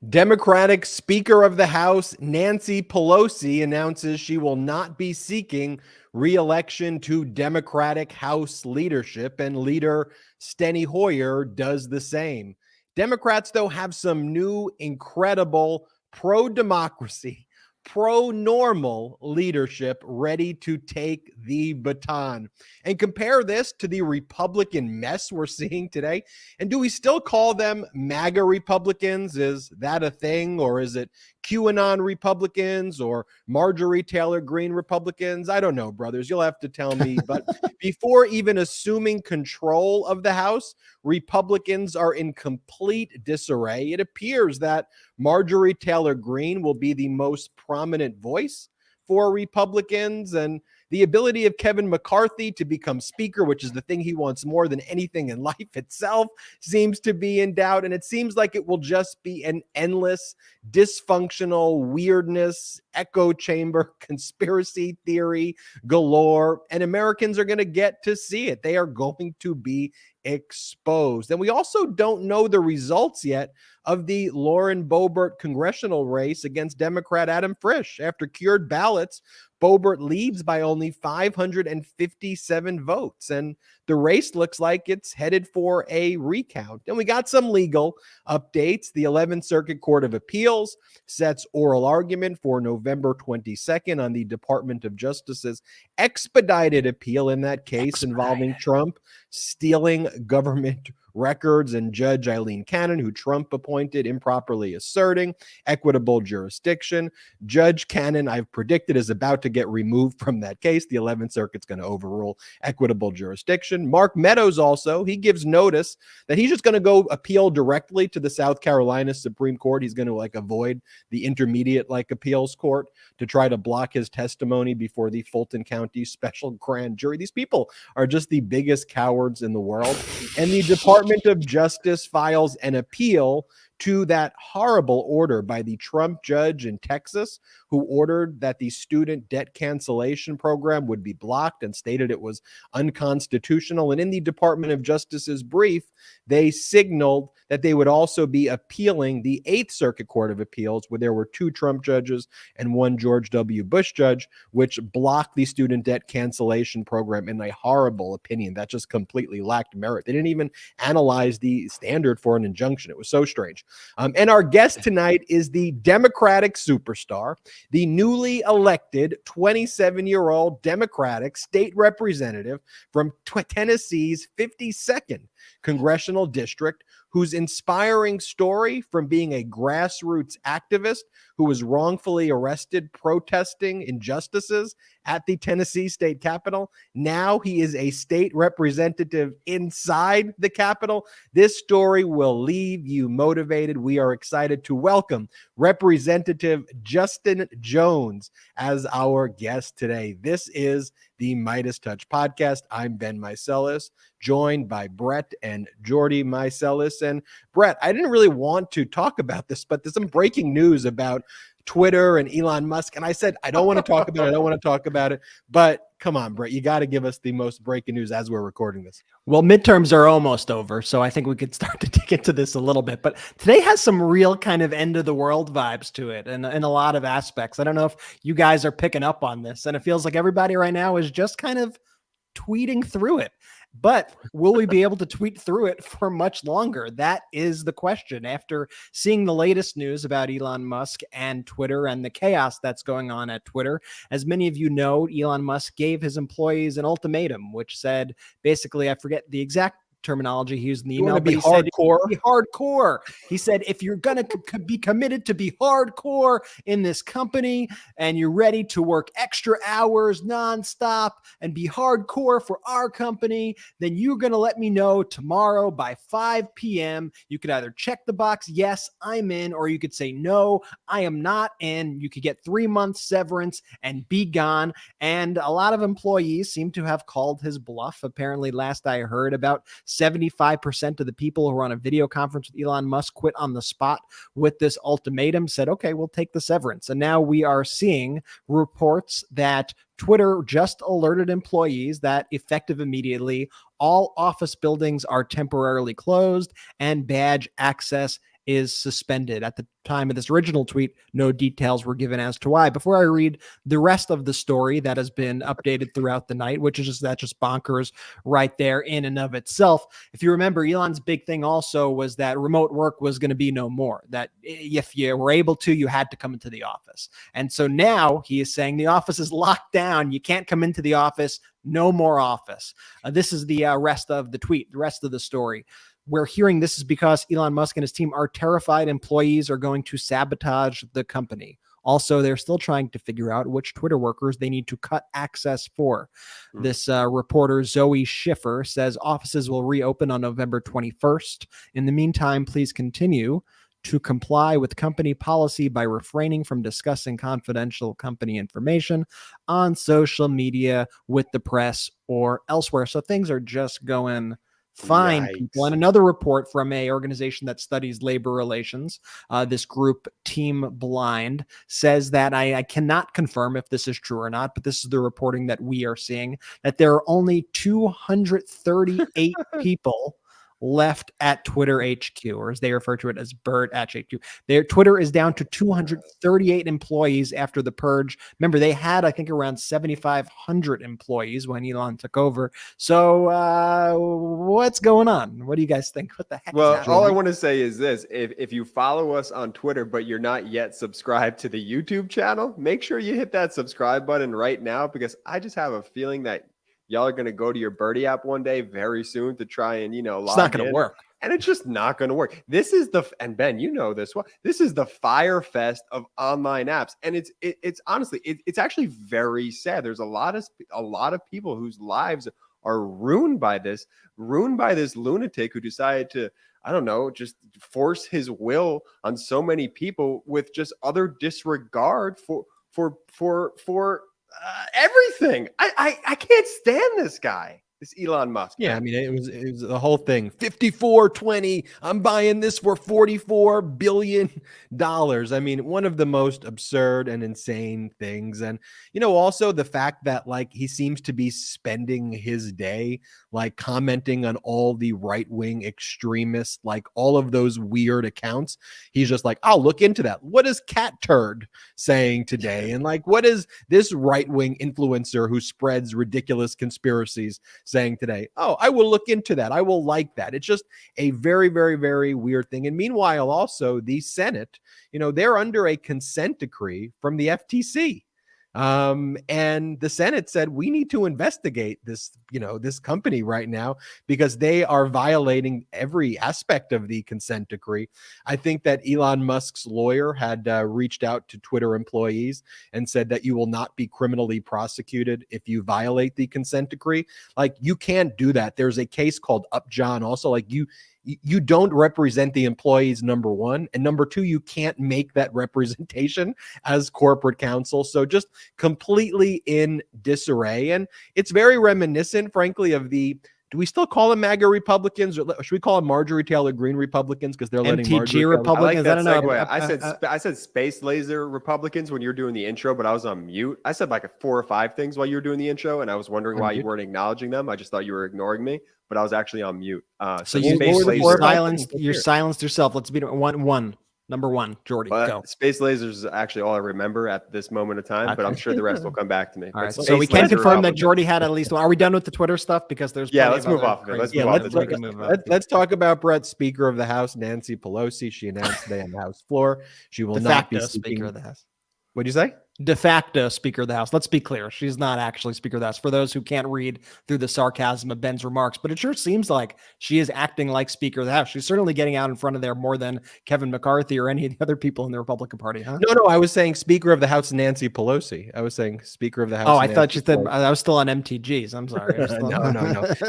Democratic Speaker of the House Nancy Pelosi announces she will not be seeking re-election to Democratic House leadership, and leader Steny Hoyer does the same. Democrats, though, have some new, incredible pro-democracy, pro-normal leadership ready to take the baton. And compare this to the Republican mess we're seeing today. And do we still call them MAGA Republicans? Is that a thing? Or is it QAnon Republicans or Marjorie Taylor Greene Republicans? I don't know, brothers. You'll have to tell me. But before even assuming control of the House, Republicans are in complete disarray. It appears that Marjorie Taylor Greene will be the most prominent voice for Republicans, and the ability of Kevin McCarthy to become speaker, which is the thing he wants more than anything in life itself, seems to be in doubt. And it seems like it will just be an endless, dysfunctional weirdness, echo chamber, conspiracy theory galore. And Americans are going to get to see it. They are going to be exposed. And we also don't know the results yet of the Lauren Boebert congressional race against Democrat Adam Frisch. After cured ballots, Boebert leads by only 557 votes, and the race looks like it's headed for a recount. And we got some legal updates. The 11th Circuit Court of Appeals sets oral argument for November 22nd on the Department of Justice's expedited appeal in that case involving Trump stealing government records, and Judge Eileen Cannon, who Trump appointed, improperly asserting equitable jurisdiction. Judge Cannon, I've predicted, is about to get removed from that case. The 11th Circuit's going to overrule equitable jurisdiction. Mark Meadows also, he gives notice that he's just going to go appeal directly to the South Carolina Supreme Court. He's going to avoid the intermediate appeals court to try to block his testimony before the Fulton County special grand jury. These people are just the biggest cowards in the world. And the Department of Justice files an appeal to that horrible order by the Trump judge in Texas, who ordered that the student debt cancellation program would be blocked and stated it was unconstitutional. And in the Department of Justice's brief, they signaled that they would also be appealing the 8th Circuit Court of Appeals, where there were 2 Trump judges and 1 George W. Bush judge, which blocked the student debt cancellation program in a horrible opinion that just completely lacked merit. They didn't even analyze the standard for an injunction. It was so strange. And our guest tonight is the Democratic superstar, the newly elected 27-year-old Democratic state representative from Tennessee's 52nd congressional district, whose inspiring story from being a grassroots activist who was wrongfully arrested protesting injustices at the Tennessee state capitol. Now he is a state representative inside the capitol. This story will leave you motivated. We are excited to welcome Representative Justin Jones as our guest today. This is the Midas Touch podcast. I'm Ben Meiselas, joined by Brett and Jordy Meiselas. And Brett, I didn't really want to talk about this, but there's some breaking news about Twitter and Elon Musk. And I said, I don't want to talk about it. I don't want to talk about it. But come on, Brett, you got to give us the most breaking news as we're recording this. Well, midterms are almost over, so I think we could start to dig into this a little bit. But today has some real kind of end of the world vibes to it, and in a lot of aspects. I don't know if you guys are picking up on this, and it feels like everybody right now is just kind of tweeting through it. But will we be able to tweet through it for much longer? That is the question. After seeing the latest news about Elon Musk and Twitter and the chaos that's going on at Twitter, as many of you know, Elon Musk gave his employees an ultimatum, which said, basically, I forget the exact terminology he used in the email, but he hardcore. Said, be hardcore. He said, if you're going to be committed to be hardcore in this company and you're ready to work extra hours nonstop and be hardcore for our company, then you're going to let me know tomorrow by 5 p.m. You could either check the box, yes, I'm in, or you could say, no, I am not in. You could get 3 months severance and be gone. And a lot of employees seem to have called his bluff. Apparently, last I heard, about 75% of the people who were on a video conference with Elon Musk quit on the spot with this ultimatum, said, okay, we'll take the severance. And now we are seeing reports that Twitter just alerted employees that effective immediately, all office buildings are temporarily closed and badge access is suspended. At the time of this original tweet, no details were given as to why. Before I read the rest of the story that has been updated throughout the night, which is just bonkers right there in and of itself. If you remember, Elon's big thing also was that remote work was going to be no more, that if you were able to, you had to come into the office. And so now he is saying the office is locked down. You can't come into the office. No more office. This is the rest of the tweet, the rest of the story. We're hearing this is because Elon Musk and his team are terrified employees are going to sabotage the company. Also, they're still trying to figure out which Twitter workers they need to cut access for. This reporter, Zoe Schiffer, says offices will reopen on November 21st. In the meantime, please continue to comply with company policy by refraining from discussing confidential company information on social media with the press or elsewhere. So things are just going fine, people. And another report from a organization that studies labor relations, this group Team Blind, says that I cannot confirm if this is true or not, but this is the reporting that we are seeing, that there are only 238 people left at Twitter HQ, or as they refer to it as Bird at HQ. Their Twitter is down to 238 employees after the purge. Remember, they had, I think, around 7,500 employees when Elon took over. So what's going on? What do you guys think? What the heck is happening? All I want to say is this. If you follow us on Twitter, but you're not yet subscribed to the YouTube channel, make sure you hit that subscribe button right now, because I just have a feeling that y'all are going to go to your Birdie app one day very soon to try and, log it's not going to work. And it's just not going to work. This is and Ben, you know this well. This is the fire fest of online apps. And it's honestly, it's actually very sad. There's a lot of people whose lives are ruined by this lunatic who decided to, I don't know, just force his will on so many people with just utter disregard for everything. I can't stand this guy, this Elon Musk. Yeah, I mean, it was the whole thing. 54.20. I'm buying this for $44 billion. I mean, one of the most absurd and insane things. And, also the fact that he seems to be spending his day commenting on all the right-wing extremists, all of those weird accounts. He's just I'll look into that. What is Cat Turd saying today? And what is this right-wing influencer who spreads ridiculous conspiracies saying today? Oh, I will look into that. I will like that. It's just a very, very, very weird thing. And meanwhile, also the Senate, they're under a consent decree from the FTC. And the Senate said, we need to investigate this, this company right now, because they are violating every aspect of the consent decree. I think that Elon Musk's lawyer had reached out to Twitter employees and said that you will not be criminally prosecuted if you violate the consent decree. You can't do that. There's a case called Upjohn. Also, you don't represent the employees, number one. And number two, you can't make that representation as corporate counsel. So just completely in disarray. And it's very reminiscent, frankly, of do we still call them MAGA Republicans, or should we call them Marjorie Taylor Greene Republicans, because they're letting MTG Republicans? I like that segue. I said space laser Republicans when you were doing the intro, but I was on mute. I said 4 or 5 things while you were doing the intro, and I was wondering why you weren't acknowledging them. I just thought you were ignoring me, but I was actually on mute. So you silenced yourself. Let's be number one, Jordy. Go. Space lasers is actually all I remember at this moment of time, but I'm sure the rest will come back to me. All right, so we can confirm that Jordy had at least one. Are we done with the Twitter stuff? Because there's let's move off of it. Let's talk about Brett, Speaker of the House, Nancy Pelosi. She announced today on the House floor she will not be Speaker of the House. What'd you say? De facto Speaker of the House. Let's be clear. She's not actually Speaker of the House, for those who can't read through the sarcasm of Ben's remarks, but it sure seems like she is acting like Speaker of the House. She's certainly getting out in front of there more than Kevin McCarthy or any of the other people in the Republican Party, huh? No, I was saying Speaker of the House, Nancy Pelosi. I was saying Speaker of the House. Oh, I thought you said I was still on MTGs. I'm sorry. No.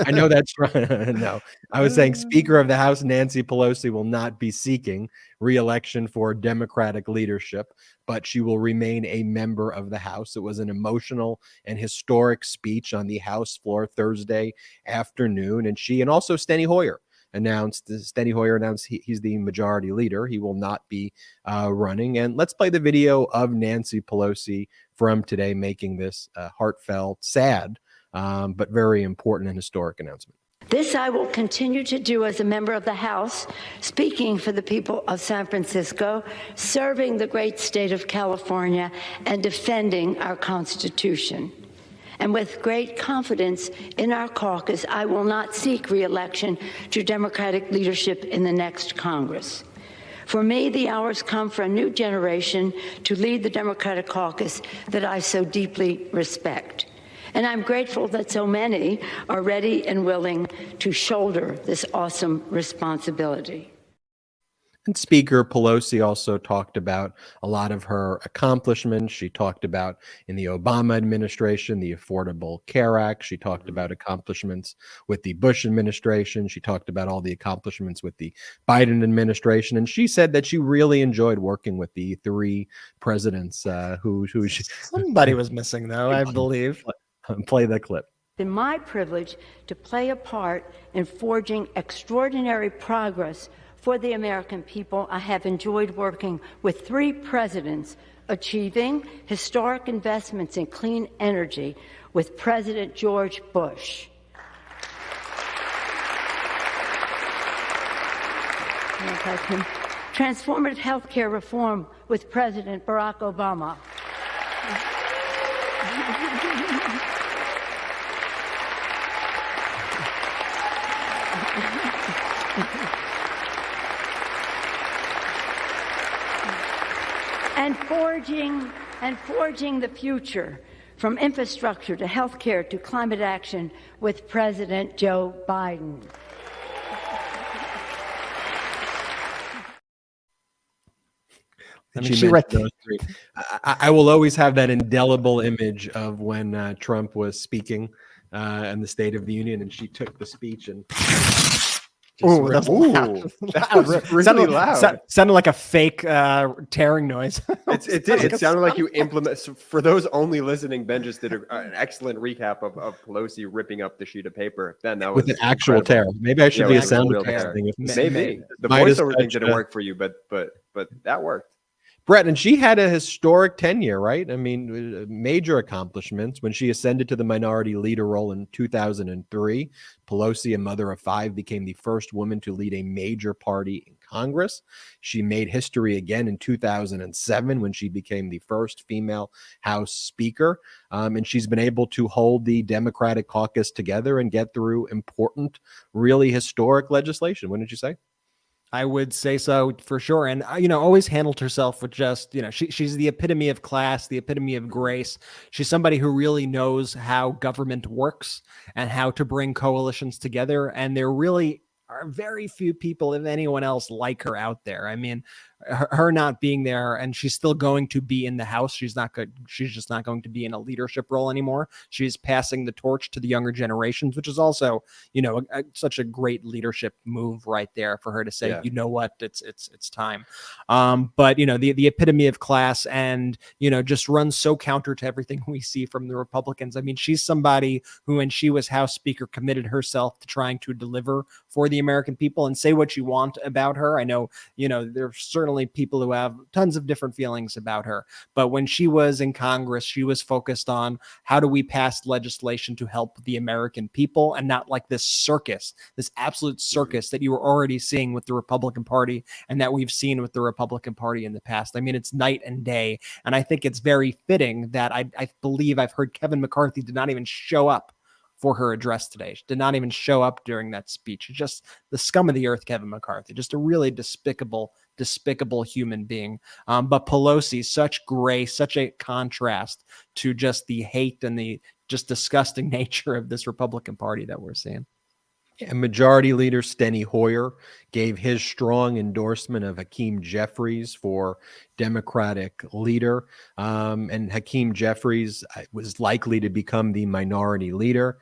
I know that's right. No, I was saying Speaker of the House, Nancy Pelosi, will not be seeking re-election for Democratic leadership, but she will remain a member of the House. It was an emotional and historic speech on the House floor Thursday afternoon. And she and also Steny Hoyer announced he's the majority leader. He will not be running. And let's play the video of Nancy Pelosi from today making this heartfelt, sad, but very important and historic announcement. This I will continue to do as a member of the House, speaking for the people of San Francisco, serving the great state of California, and defending our Constitution. And with great confidence in our caucus, I will not seek re-election to Democratic leadership in the next Congress. For me, the hour's come for a new generation to lead the Democratic caucus that I so deeply respect. And I'm grateful that so many are ready and willing to shoulder this awesome responsibility. And Speaker Pelosi also talked about a lot of her accomplishments. She talked about in the Obama administration, the Affordable Care Act. She talked about accomplishments with the Bush administration. She talked about all the accomplishments with the Biden administration. And she said that she really enjoyed working with the three presidents who Somebody was missing, though, I believe. Play the clip. It's been my privilege to play a part in forging extraordinary progress for the American people. I have enjoyed working with three presidents, achieving historic investments in clean energy with President George Bush. Transformative health care reform with President Barack Obama. And forging the future, from infrastructure to healthcare to climate action, with President Joe Biden. I mean, she read those three. I will always have that indelible image of when Trump was speaking in the State of the Union, and she took the speech and. Oh, that was really loud. Sounded like a fake tearing noise. It did. It sounded like you implement. So for those only listening, Ben just did an excellent recap of Pelosi ripping up the sheet of paper. Ben, that was with an actual tear. Maybe I should be a sound effects thing. Maybe the voiceover thing didn't work for you, but that worked. Brett, and she had a historic tenure, right? I mean, major accomplishments. When she ascended to the minority leader role in 2003, Pelosi, a mother of five, became the first woman to lead a major party in Congress. She made history again in 2007 when she became the first female House Speaker. And she's been able to hold the Democratic caucus together and get through important, really historic legislation. Wouldn't you say? I would say so for sure. And, always handled herself with just, she's the epitome of class, the epitome of grace. She's somebody who really knows how government works and how to bring coalitions together. And there really are very few people, if anyone else, like her out there. I mean, her not being there, and she's still going to be in the House. She's not good. She's just not going to be in a leadership role anymore. She's passing the torch to the younger generations, which is also, such a great leadership move right there for her to say, you know what, it's time. But the epitome of class, and just runs so counter to everything we see from the Republicans. I mean, she's somebody who, when she was House Speaker, committed herself to trying to deliver for the American people. And say what you want about her. I know, there's certainly people who have tons of different feelings about her. But when she was in Congress, she was focused on how do we pass legislation to help the American people, and not like this circus, this absolute circus that you were already seeing with the Republican Party and that we've seen with the Republican Party in the past. I mean, it's night and day. And I think it's very fitting that I believe I've heard Kevin McCarthy did not even show up for her address today. She did not even show up during that speech. Just the scum of the earth, Kevin McCarthy, just a really despicable human being. But Pelosi, such grace, such a contrast to just the hate and the just disgusting nature of this Republican Party that we're seeing. And Majority Leader Steny Hoyer gave his strong endorsement of Hakeem Jeffries for Democratic leader. And Hakeem Jeffries was likely to become the minority leader.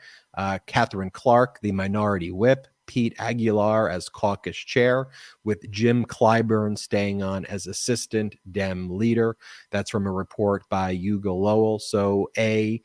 Catherine Clark, the minority whip. Pete Aguilar as caucus chair, with Jim Clyburn staying on as assistant Dem leader. That's from a report by Hugo Lowell. So a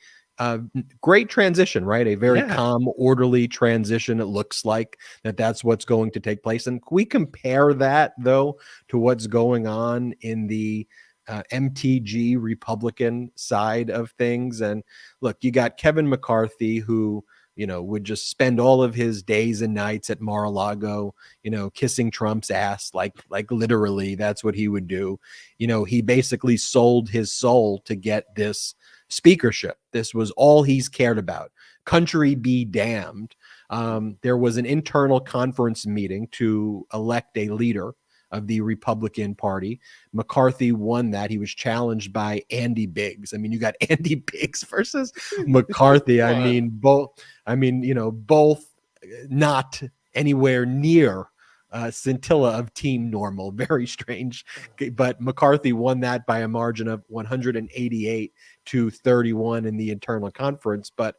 great transition, right? A very calm, orderly transition. It looks like that's what's going to take place. And we compare that, though, to what's going on in the MTG Republican side of things. And look, you got Kevin McCarthy, who would just spend all of his days and nights at Mar-a-Lago, kissing Trump's ass, like literally that's what he would do. He basically sold his soul to get this speakership. This was all he's cared about. Country be damned. There was an internal conference meeting to elect a leader of the Republican Party. McCarthy won that. He was challenged by Andy Biggs. I mean, you got Andy Biggs versus McCarthy. I mean, both not anywhere near scintilla of team normal. Very strange. But McCarthy won that by a margin of 188 to 31 in the internal conference. But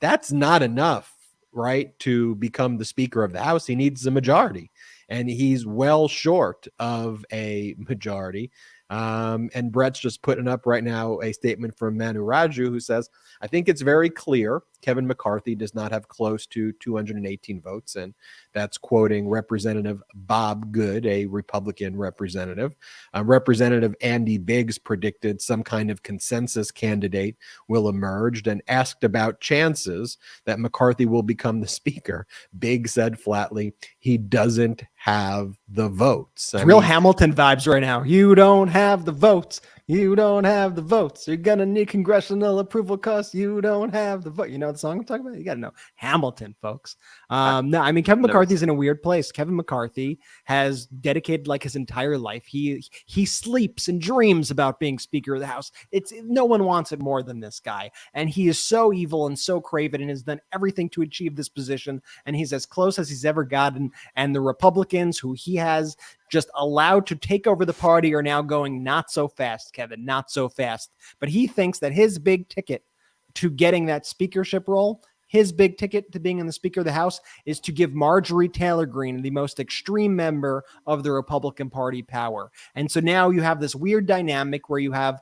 that's not enough, right, to become the Speaker of the House. He needs a majority, and he's well short of a majority. And Brett's just putting up right now a statement from Manu Raju, who says, I think it's very clear Kevin McCarthy does not have close to 218 votes. And that's quoting Representative Bob Good, a Republican representative. Representative Andy Biggs predicted some kind of consensus candidate will emerge and asked about chances that McCarthy will become the speaker. Biggs said flatly, he doesn't have the votes. Real Hamilton vibes right now. You don't have the votes. You don't have the votes. You're going to need congressional approval because you don't have the vote. You know the song I'm talking about? You got to know Hamilton, folks. No, I mean, Kevin McCarthy's in a weird place. Kevin McCarthy has dedicated like his entire life. He sleeps and dreams about being Speaker of the House. No one wants it more than this guy. And he is so evil and so craven and has done everything to achieve this position. And he's as close as he's ever gotten. And the Republicans who he has just allowed to take over the party are now going, not so fast, Kevin, not so fast. But he thinks that his big ticket to getting that speakership role, his big ticket to being in the Speaker of the House, is to give Marjorie Taylor Greene, the most extreme member of the Republican Party, power. And so now you have this weird dynamic where you have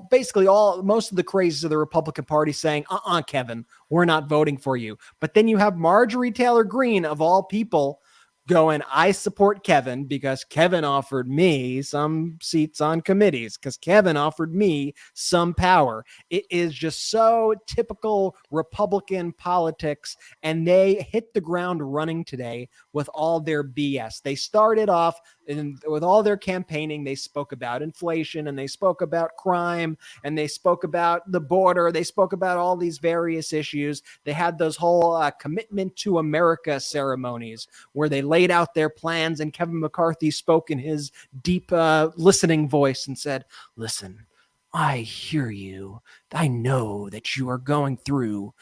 basically most of the crazies of the Republican Party saying, Kevin, we're not voting for you. But then you have Marjorie Taylor Greene, of all people, going, I support Kevin because Kevin offered me some seats on committees, because Kevin offered me some power. It is just so typical Republican politics, and they hit the ground running today with all their BS. They started off with all their campaigning. They spoke about inflation, and they spoke about crime, and they spoke about the border. They spoke about all these various issues. They had those whole commitment to America ceremonies where they laid out their plans, and Kevin McCarthy spoke in his deep listening voice and said, listen, I hear you. I know that you are going through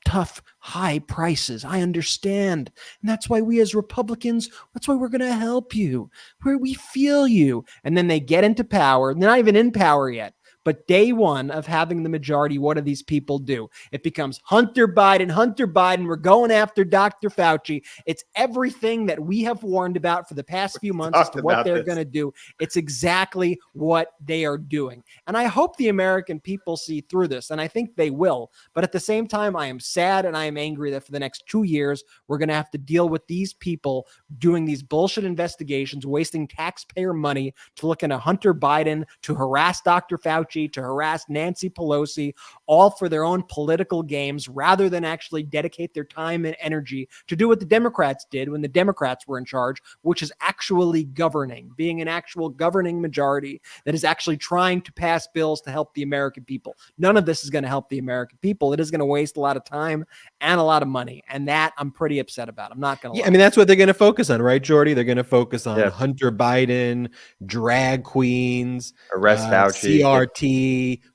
tough, high prices. I understand. And that's why we as Republicans, that's why we're going to help you. We feel you. And then they get into power. They're not even in power yet. But day one of having the majority, what do these people do? It becomes Hunter Biden. We're going after Dr. Fauci. It's everything that we have warned about for the past few months as to what they're going to do. It's exactly what they are doing. And I hope the American people see through this, and I think they will. But at the same time, I am sad and I am angry that for the next 2 years, we're going to have to deal with these people doing these bullshit investigations, wasting taxpayer money to look into Hunter Biden, to harass Dr. Fauci, to harass Nancy Pelosi, all for their own political games, rather than actually dedicate their time and energy to do what the Democrats did when the Democrats were in charge, which is actually governing, being an actual governing majority that is actually trying to pass bills to help the American people. None of this is going to help the American people. It is going to waste a lot of time and a lot of money. And that I'm pretty upset about. I'm not going to lie. I mean, that's what they're going to focus on, right, Jordy? They're going to focus on Hunter Biden, drag queens, arrest Fauci, CRT,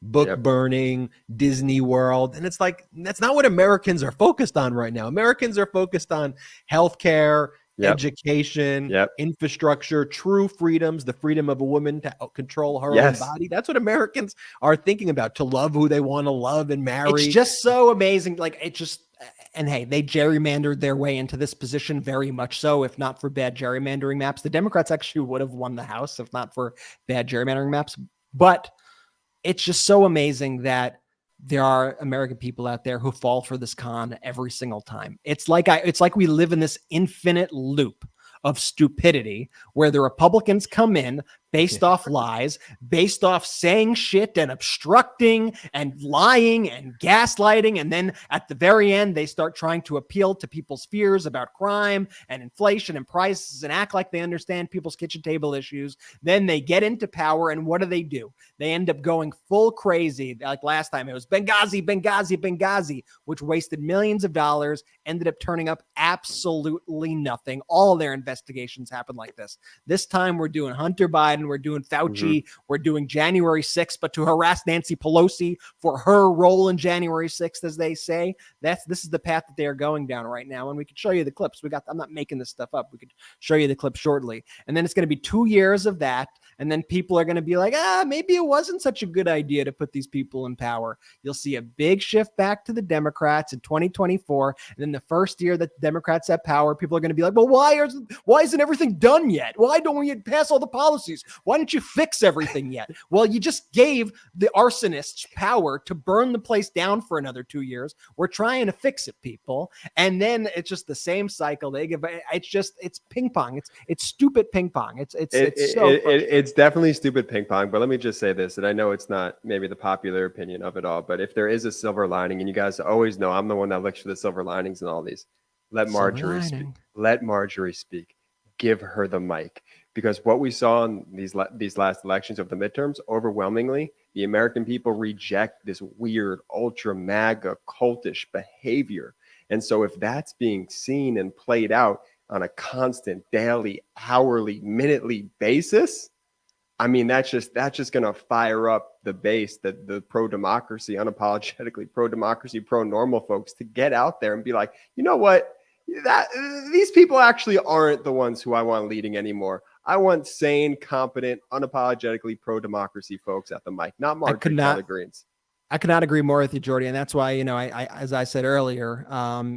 book burning, Disney World. And it's like, that's not what Americans are focused on right now. Americans are focused on healthcare, education, infrastructure, true freedoms, the freedom of a woman to control her own body. That's what Americans are thinking about, to love who they want to love and marry. It's just so amazing. Like, it just, and hey, they gerrymandered their way into this position, very much so. If not for bad gerrymandering maps, the Democrats actually would have won the House if not for bad gerrymandering maps. But it's just so amazing that there are American people out there who fall for this con every single time. It's like we live in this infinite loop of stupidity where the Republicans come in, based off lies, based off saying shit and obstructing and lying and gaslighting. And then at the very end, they start trying to appeal to people's fears about crime and inflation and prices and act like they understand people's kitchen table issues. Then they get into power. And what do? They end up going full crazy. Like last time, it was Benghazi, which wasted millions of dollars, ended up turning up absolutely nothing. All of their investigations happened like this. This time we're doing Hunter Biden, we're doing Fauci, we're doing January 6th, but to harass Nancy Pelosi for her role in January 6th, as they say, this is the path that they are going down right now. And we could show you the clips. I'm not making this stuff up. We could show you the clip shortly. And then it's going to be 2 years of that. And then people are going to be like, maybe it wasn't such a good idea to put these people in power. You'll see a big shift back to the Democrats in 2024. And then the first year that the Democrats have power, people are going to be like, well, why isn't everything done yet? Why don't we pass all the policies? Why didn't you fix everything yet? Well, you just gave the arsonists power to burn the place down for another 2 years. We're trying to fix it, people. And then it's just the same cycle. It's ping pong. It's stupid ping pong. It's definitely stupid ping pong. But let me just say this, and I know it's not maybe the popular opinion of it all, but if there is a silver lining, and you guys always know I'm the one that looks for the silver linings in all these, let Marjorie speak. Let Marjorie speak. Give her the mic. Because what we saw in these last elections of the midterms, overwhelmingly, the American people reject this weird, ultra MAGA, cultish behavior. And so if that's being seen and played out on a constant, daily, hourly, minutely basis, I mean, that's just going to fire up the base, the pro-democracy, unapologetically pro-democracy, pro-normal folks to get out there and be like, you know what? These people actually aren't the ones who I want leading anymore. I want sane, competent, unapologetically pro-democracy folks at the mic, not Marjorie Taylor Greens. I could not agree more with you, Jordy. And that's why, I as I said earlier,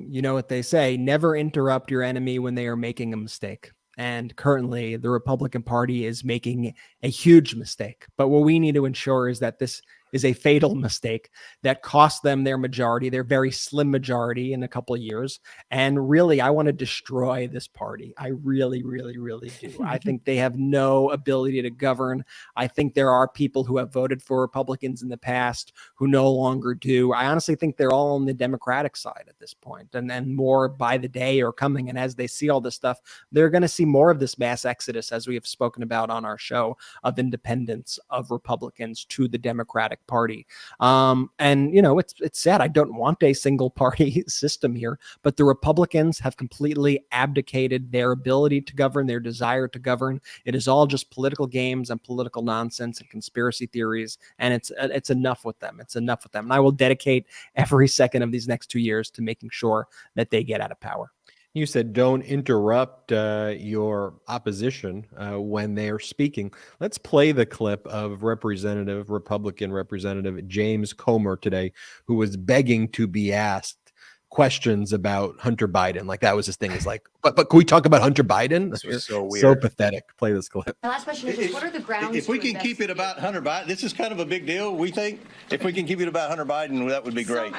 you know what they say, never interrupt your enemy when they are making a mistake. And currently the Republican Party is making a huge mistake. But what we need to ensure is that this is a fatal mistake that cost them their majority, their very slim majority in a couple of years. And really, I want to destroy this party. I really, really, really do. I think they have no ability to govern. I think there are people who have voted for Republicans in the past who no longer do. I honestly think they're all on the Democratic side at this point, and then more by the day are coming. And as they see all this stuff, they're going to see more of this mass exodus, as we have spoken about on our show, of independents, of Republicans to the Democratic Party. And it's sad. I don't want a single party system here, but the Republicans have completely abdicated their ability to govern, their desire to govern. It is all just political games and political nonsense and conspiracy theories. And it's enough with them. It's enough with them. And I will dedicate every second of these next 2 years to making sure that they get out of power. You said don't interrupt your opposition when they are speaking. Let's play the clip of Republican Representative James Comer today, who was begging to be asked questions about Hunter Biden. Like that was his thing. Is like, but can we talk about Hunter Biden? This was so weird. So pathetic. Play this clip. My last question is just, what are the grounds? If we can keep it about Hunter Biden, this is kind of a big deal, we think. If we can keep it about Hunter Biden, that would be great.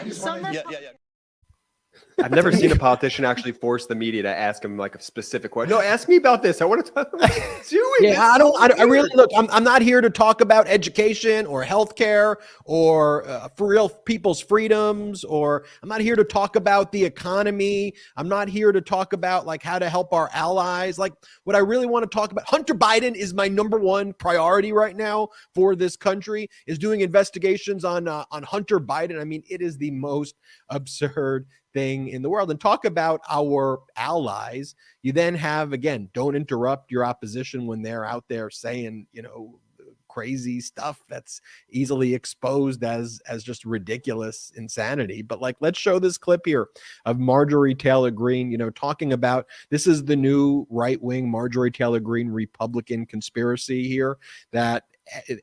Yeah. I've never seen a politician actually force the media to ask him like a specific question. No, ask me about this. I want to talk about it. I really look. I'm not here to talk about education or healthcare or for real people's freedoms, or I'm not here to talk about the economy. I'm not here to talk about like how to help our allies. Like what I really want to talk about, Hunter Biden is my number one priority right now for this country, is doing investigations on Hunter Biden. I mean, it is the most absurd thing in the world. And talk about our allies. You then have, again, don't interrupt your opposition when they're out there saying, crazy stuff that's easily exposed as just ridiculous insanity. But like, let's show this clip here of Marjorie Taylor Greene, talking about, this is the new right-wing Marjorie Taylor Greene Republican conspiracy here, that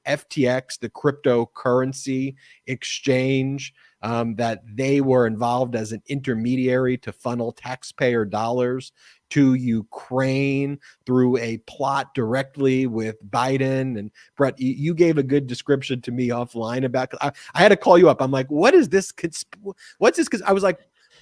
FTX, the cryptocurrency exchange, that they were involved as an intermediary to funnel taxpayer dollars to Ukraine through a plot directly with Biden. And Brett, you gave a good description to me offline about, I had to call you up. I'm like, what is this? What's this? Because I was like,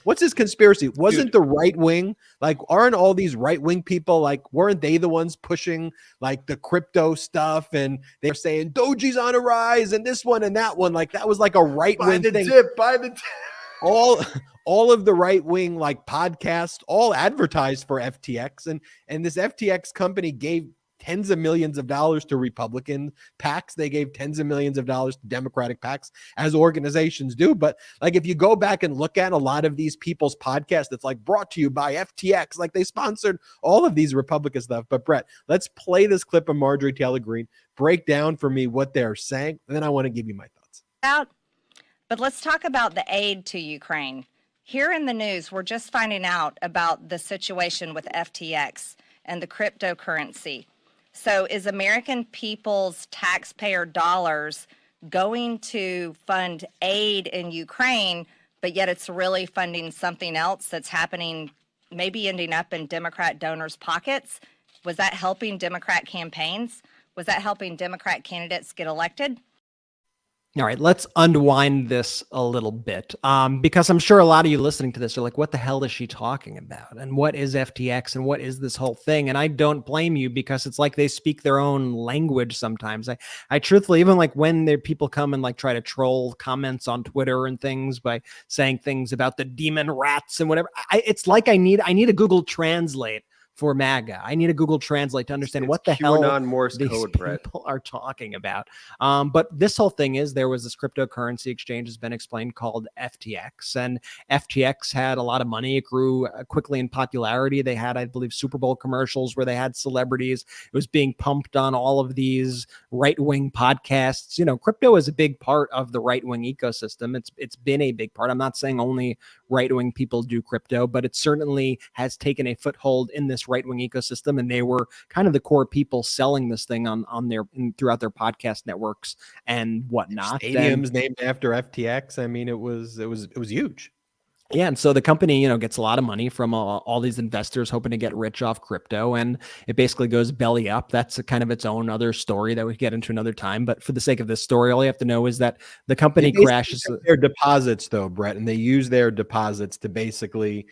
What's his conspiracy? Wasn't the right wing, like, aren't all these right wing people, like, weren't they the ones pushing like the crypto stuff? And they're saying Doji's on a rise and this one and that one. Like, that was like a right wing thing. Buy the tip. All of the right wing like podcasts all advertised for FTX, and this FTX company gave tens of millions of dollars to Republican PACs. They gave tens of millions of dollars to Democratic PACs, as organizations do. But like, if you go back and look at a lot of these people's podcasts, it's like brought to you by FTX. Like, they sponsored all of these Republican stuff. But Brett, let's play this clip of Marjorie Taylor Greene, break down for me what they're saying, and then I want to give you my thoughts. But let's talk about the aid to Ukraine. Here in the news, we're just finding out about the situation with FTX and the cryptocurrency. So is American people's taxpayer dollars going to fund aid in Ukraine, but yet it's really funding something else that's happening, maybe ending up in Democrat donors' pockets? Was that helping Democrat campaigns? Was that helping Democrat candidates get elected? All right, let's unwind this a little bit, because I'm sure a lot of you listening to this are like, what the hell is she talking about? And what is FTX and what is this whole thing? And I don't blame you, because it's like they speak their own language sometimes. I truthfully, even like when there people come and like try to troll comments on Twitter and things by saying things about the demon rats and whatever, it's like I need a Google Translate for MAGA. I need a Google Translate to understand what the hell Morse these code, people are talking about. But this whole thing is, there was this cryptocurrency exchange, has been explained, called FTX, and FTX had a lot of money. It grew quickly in popularity. They had, I believe, Super Bowl commercials where they had celebrities. It was being pumped on all of these right-wing podcasts. You know, crypto is a big part of the right-wing ecosystem. It's been a big part. I'm not saying only right-wing people do crypto, but it certainly has taken a foothold in this right-wing ecosystem, and they were kind of the core people selling this thing throughout their podcast networks and whatnot. Stadiums named after FTX. I mean, it was huge. Yeah, and so the company, gets a lot of money from all these investors hoping to get rich off crypto, and it basically goes belly up. That's kind of its own other story that we get into another time. But for the sake of this story, all you have to know is that the company crashes their deposits, though, Brett, and they use their deposits to basically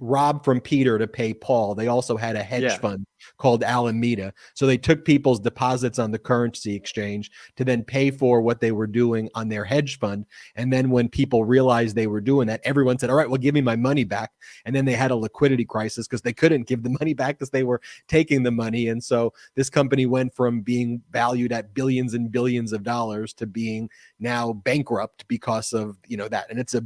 rob from Peter to pay Paul. They also had a hedge fund called Alameda. So they took people's deposits on the currency exchange to then pay for what they were doing on their hedge fund. And then when people realized they were doing that, everyone said, all right, well, give me my money back. And then they had a liquidity crisis because they couldn't give the money back because they were taking the money. And so this company went from being valued at billions and billions of dollars to being now bankrupt because of, that. And it's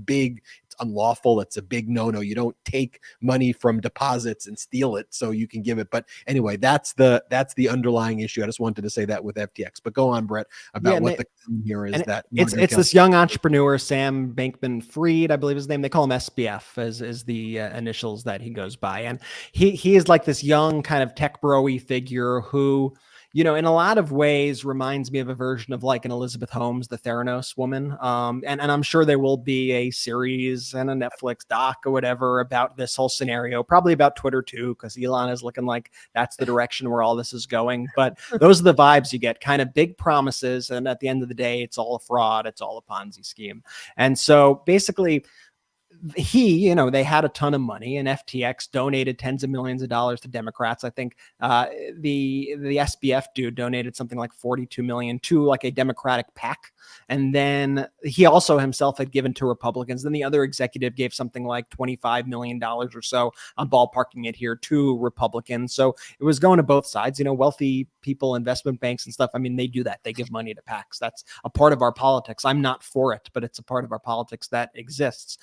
unlawful. It's a big no-no. You don't take money from deposits and steal it so you can give it. But anyway, that's the underlying issue. I just wanted to say that with FTX. But go on, Brett, about what the claim here is. That it's this young entrepreneur, Sam Bankman-Fried, I believe his name. They call him SBF as the initials that he goes by. And he is like this young kind of tech bro-y figure who, in a lot of ways reminds me of a version of like an Elizabeth Holmes, the Theranos woman. And I'm sure there will be a series and a Netflix doc or whatever about this whole scenario, probably about Twitter too, because Elon is looking like that's the direction where all this is going. But those are the vibes you get, kind of big promises. And at the end of the day, it's all a fraud. It's all a Ponzi scheme. And so basically, they had a ton of money, and FTX donated tens of millions of dollars to Democrats. I think the SBF dude donated something like 42 million to like a Democratic PAC. And then he also himself had given to Republicans. Then the other executive gave something like $25 million or so, I'm ballparking it here, to Republicans. So it was going to both sides, wealthy people, investment banks and stuff. I mean, they do that. They give money to PACs. That's a part of our politics. I'm not for it, but it's a part of our politics that exists.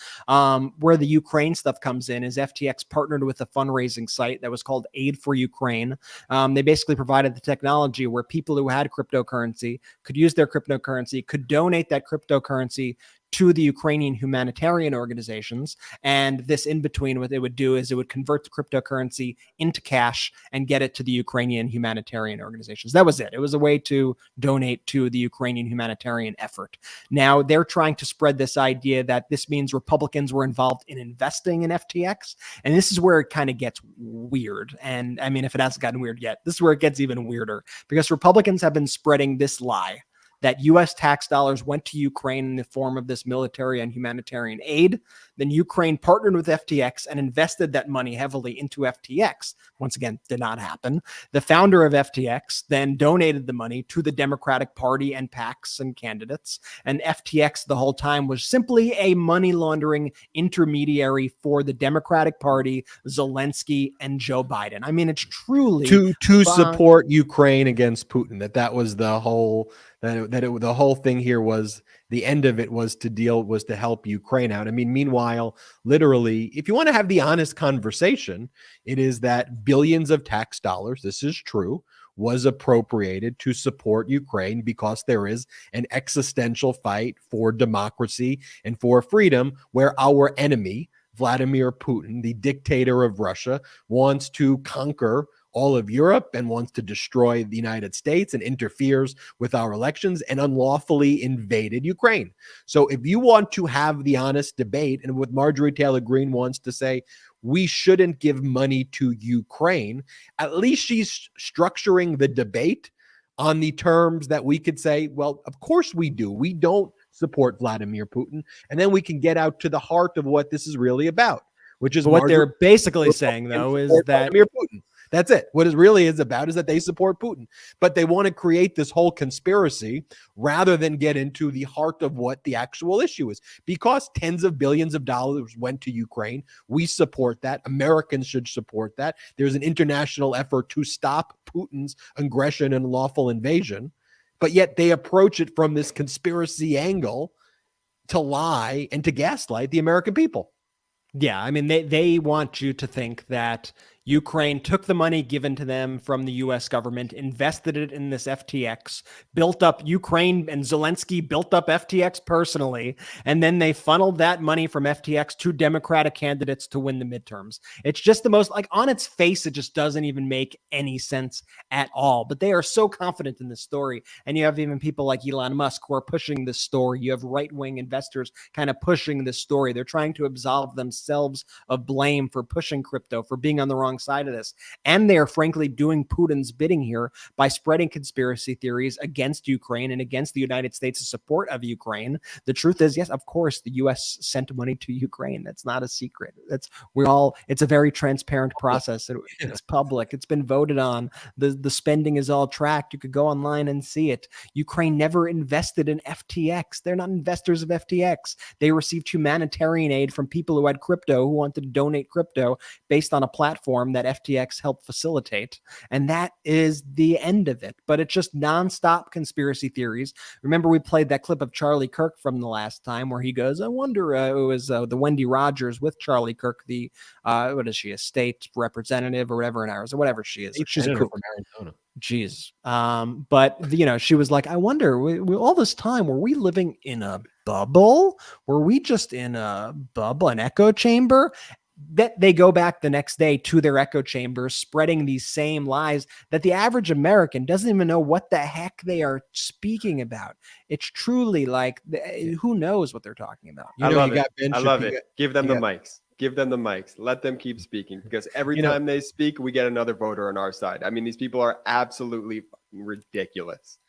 Where the Ukraine stuff comes in is FTX partnered with a fundraising site that was called Aid for Ukraine. They basically provided the technology where people who had cryptocurrency could use their cryptocurrency, could donate that cryptocurrency to the Ukrainian humanitarian organizations. And this in between, what they would do is it would convert the cryptocurrency into cash and get it to the Ukrainian humanitarian organizations. That was it. It was a way to donate to the Ukrainian humanitarian effort. Now they're trying to spread this idea that this means Republicans were involved in investing in FTX. And this is where it kind of gets weird. And I mean, if it hasn't gotten weird yet, this is where it gets even weirder, because Republicans have been spreading this lie that U.S. tax dollars went to Ukraine in the form of this military and humanitarian aid. Then Ukraine partnered with FTX and invested that money heavily into FTX. Once again, did not happen. The founder of FTX then donated the money to the Democratic Party and PACs and candidates. And FTX the whole time was simply a money laundering intermediary for the Democratic Party, Zelensky, and Joe Biden. I mean, it's truly to support Ukraine against Putin. That was the whole the whole thing here was the end of it was to help Ukraine out. I mean, meanwhile, literally, if you want to have the honest conversation, it is that billions of tax dollars, this is true, was appropriated to support Ukraine because there is an existential fight for democracy and for freedom where our enemy, Vladimir Putin, the dictator of Russia, wants to conquer all of Europe and wants to destroy the United States and interferes with our elections and unlawfully invaded Ukraine. So if you want to have the honest debate, and what Marjorie Taylor Greene wants to say, we shouldn't give money to Ukraine, at least she's structuring the debate on the terms that we could say, well, of course we do. We don't support Vladimir Putin. And then we can get out to the heart of what this is really about, which is what they're basically saying, though, is that Vladimir Putin. That's it. What it really is about is that they support Putin, but they want to create this whole conspiracy rather than get into the heart of what the actual issue is. Because tens of billions of dollars went to Ukraine, we support that. Americans should support that. There's an international effort to stop Putin's aggression and lawful invasion, but yet they approach it from this conspiracy angle to lie and to gaslight the American people. Yeah, I mean, they want you to think that Ukraine took the money given to them from the U.S. government, invested it in this FTX, built up Ukraine, and Zelensky built up FTX personally, and then they funneled that money from FTX to Democratic candidates to win the midterms. It's just the most, like, on its face, it just doesn't even make any sense at all. But they are so confident in this story. And you have even people like Elon Musk who are pushing this story. You have right-wing investors kind of pushing this story. They're trying to absolve themselves of blame for pushing crypto, for being on the wrong side of this. And they are frankly doing Putin's bidding here by spreading conspiracy theories against Ukraine and against the United States' support of Ukraine. The truth is, yes, of course, the U.S. sent money to Ukraine. That's not a secret. It's a very transparent process. It's public. It's been voted on. The spending is all tracked. You could go online and see it. Ukraine never invested in FTX. They're not investors of FTX. They received humanitarian aid from people who had crypto, who wanted to donate crypto based on a platform that FTX helped facilitate. And that is the end of it. But it's just nonstop conspiracy theories. Remember, we played that clip of Charlie Kirk from the last time where he goes, I wonder, it was the Wendy Rogers with Charlie Kirk, the, what is she, a state representative or whatever in ours, or whatever she is. She's a kook from Arizona. Jeez. But, you know, she was like, I wonder, we all this time, were we living in a bubble? Were we just in a bubble, an echo chamber? That they go back the next day to their echo chambers, spreading these same lies that the average American doesn't even know what the heck they are speaking about. It's truly like, who knows what they're talking about? I love it. Give them the mics. Give them the mics. Let them keep speaking, because every time they speak, we get another voter on our side. I mean, these people are absolutely ridiculous.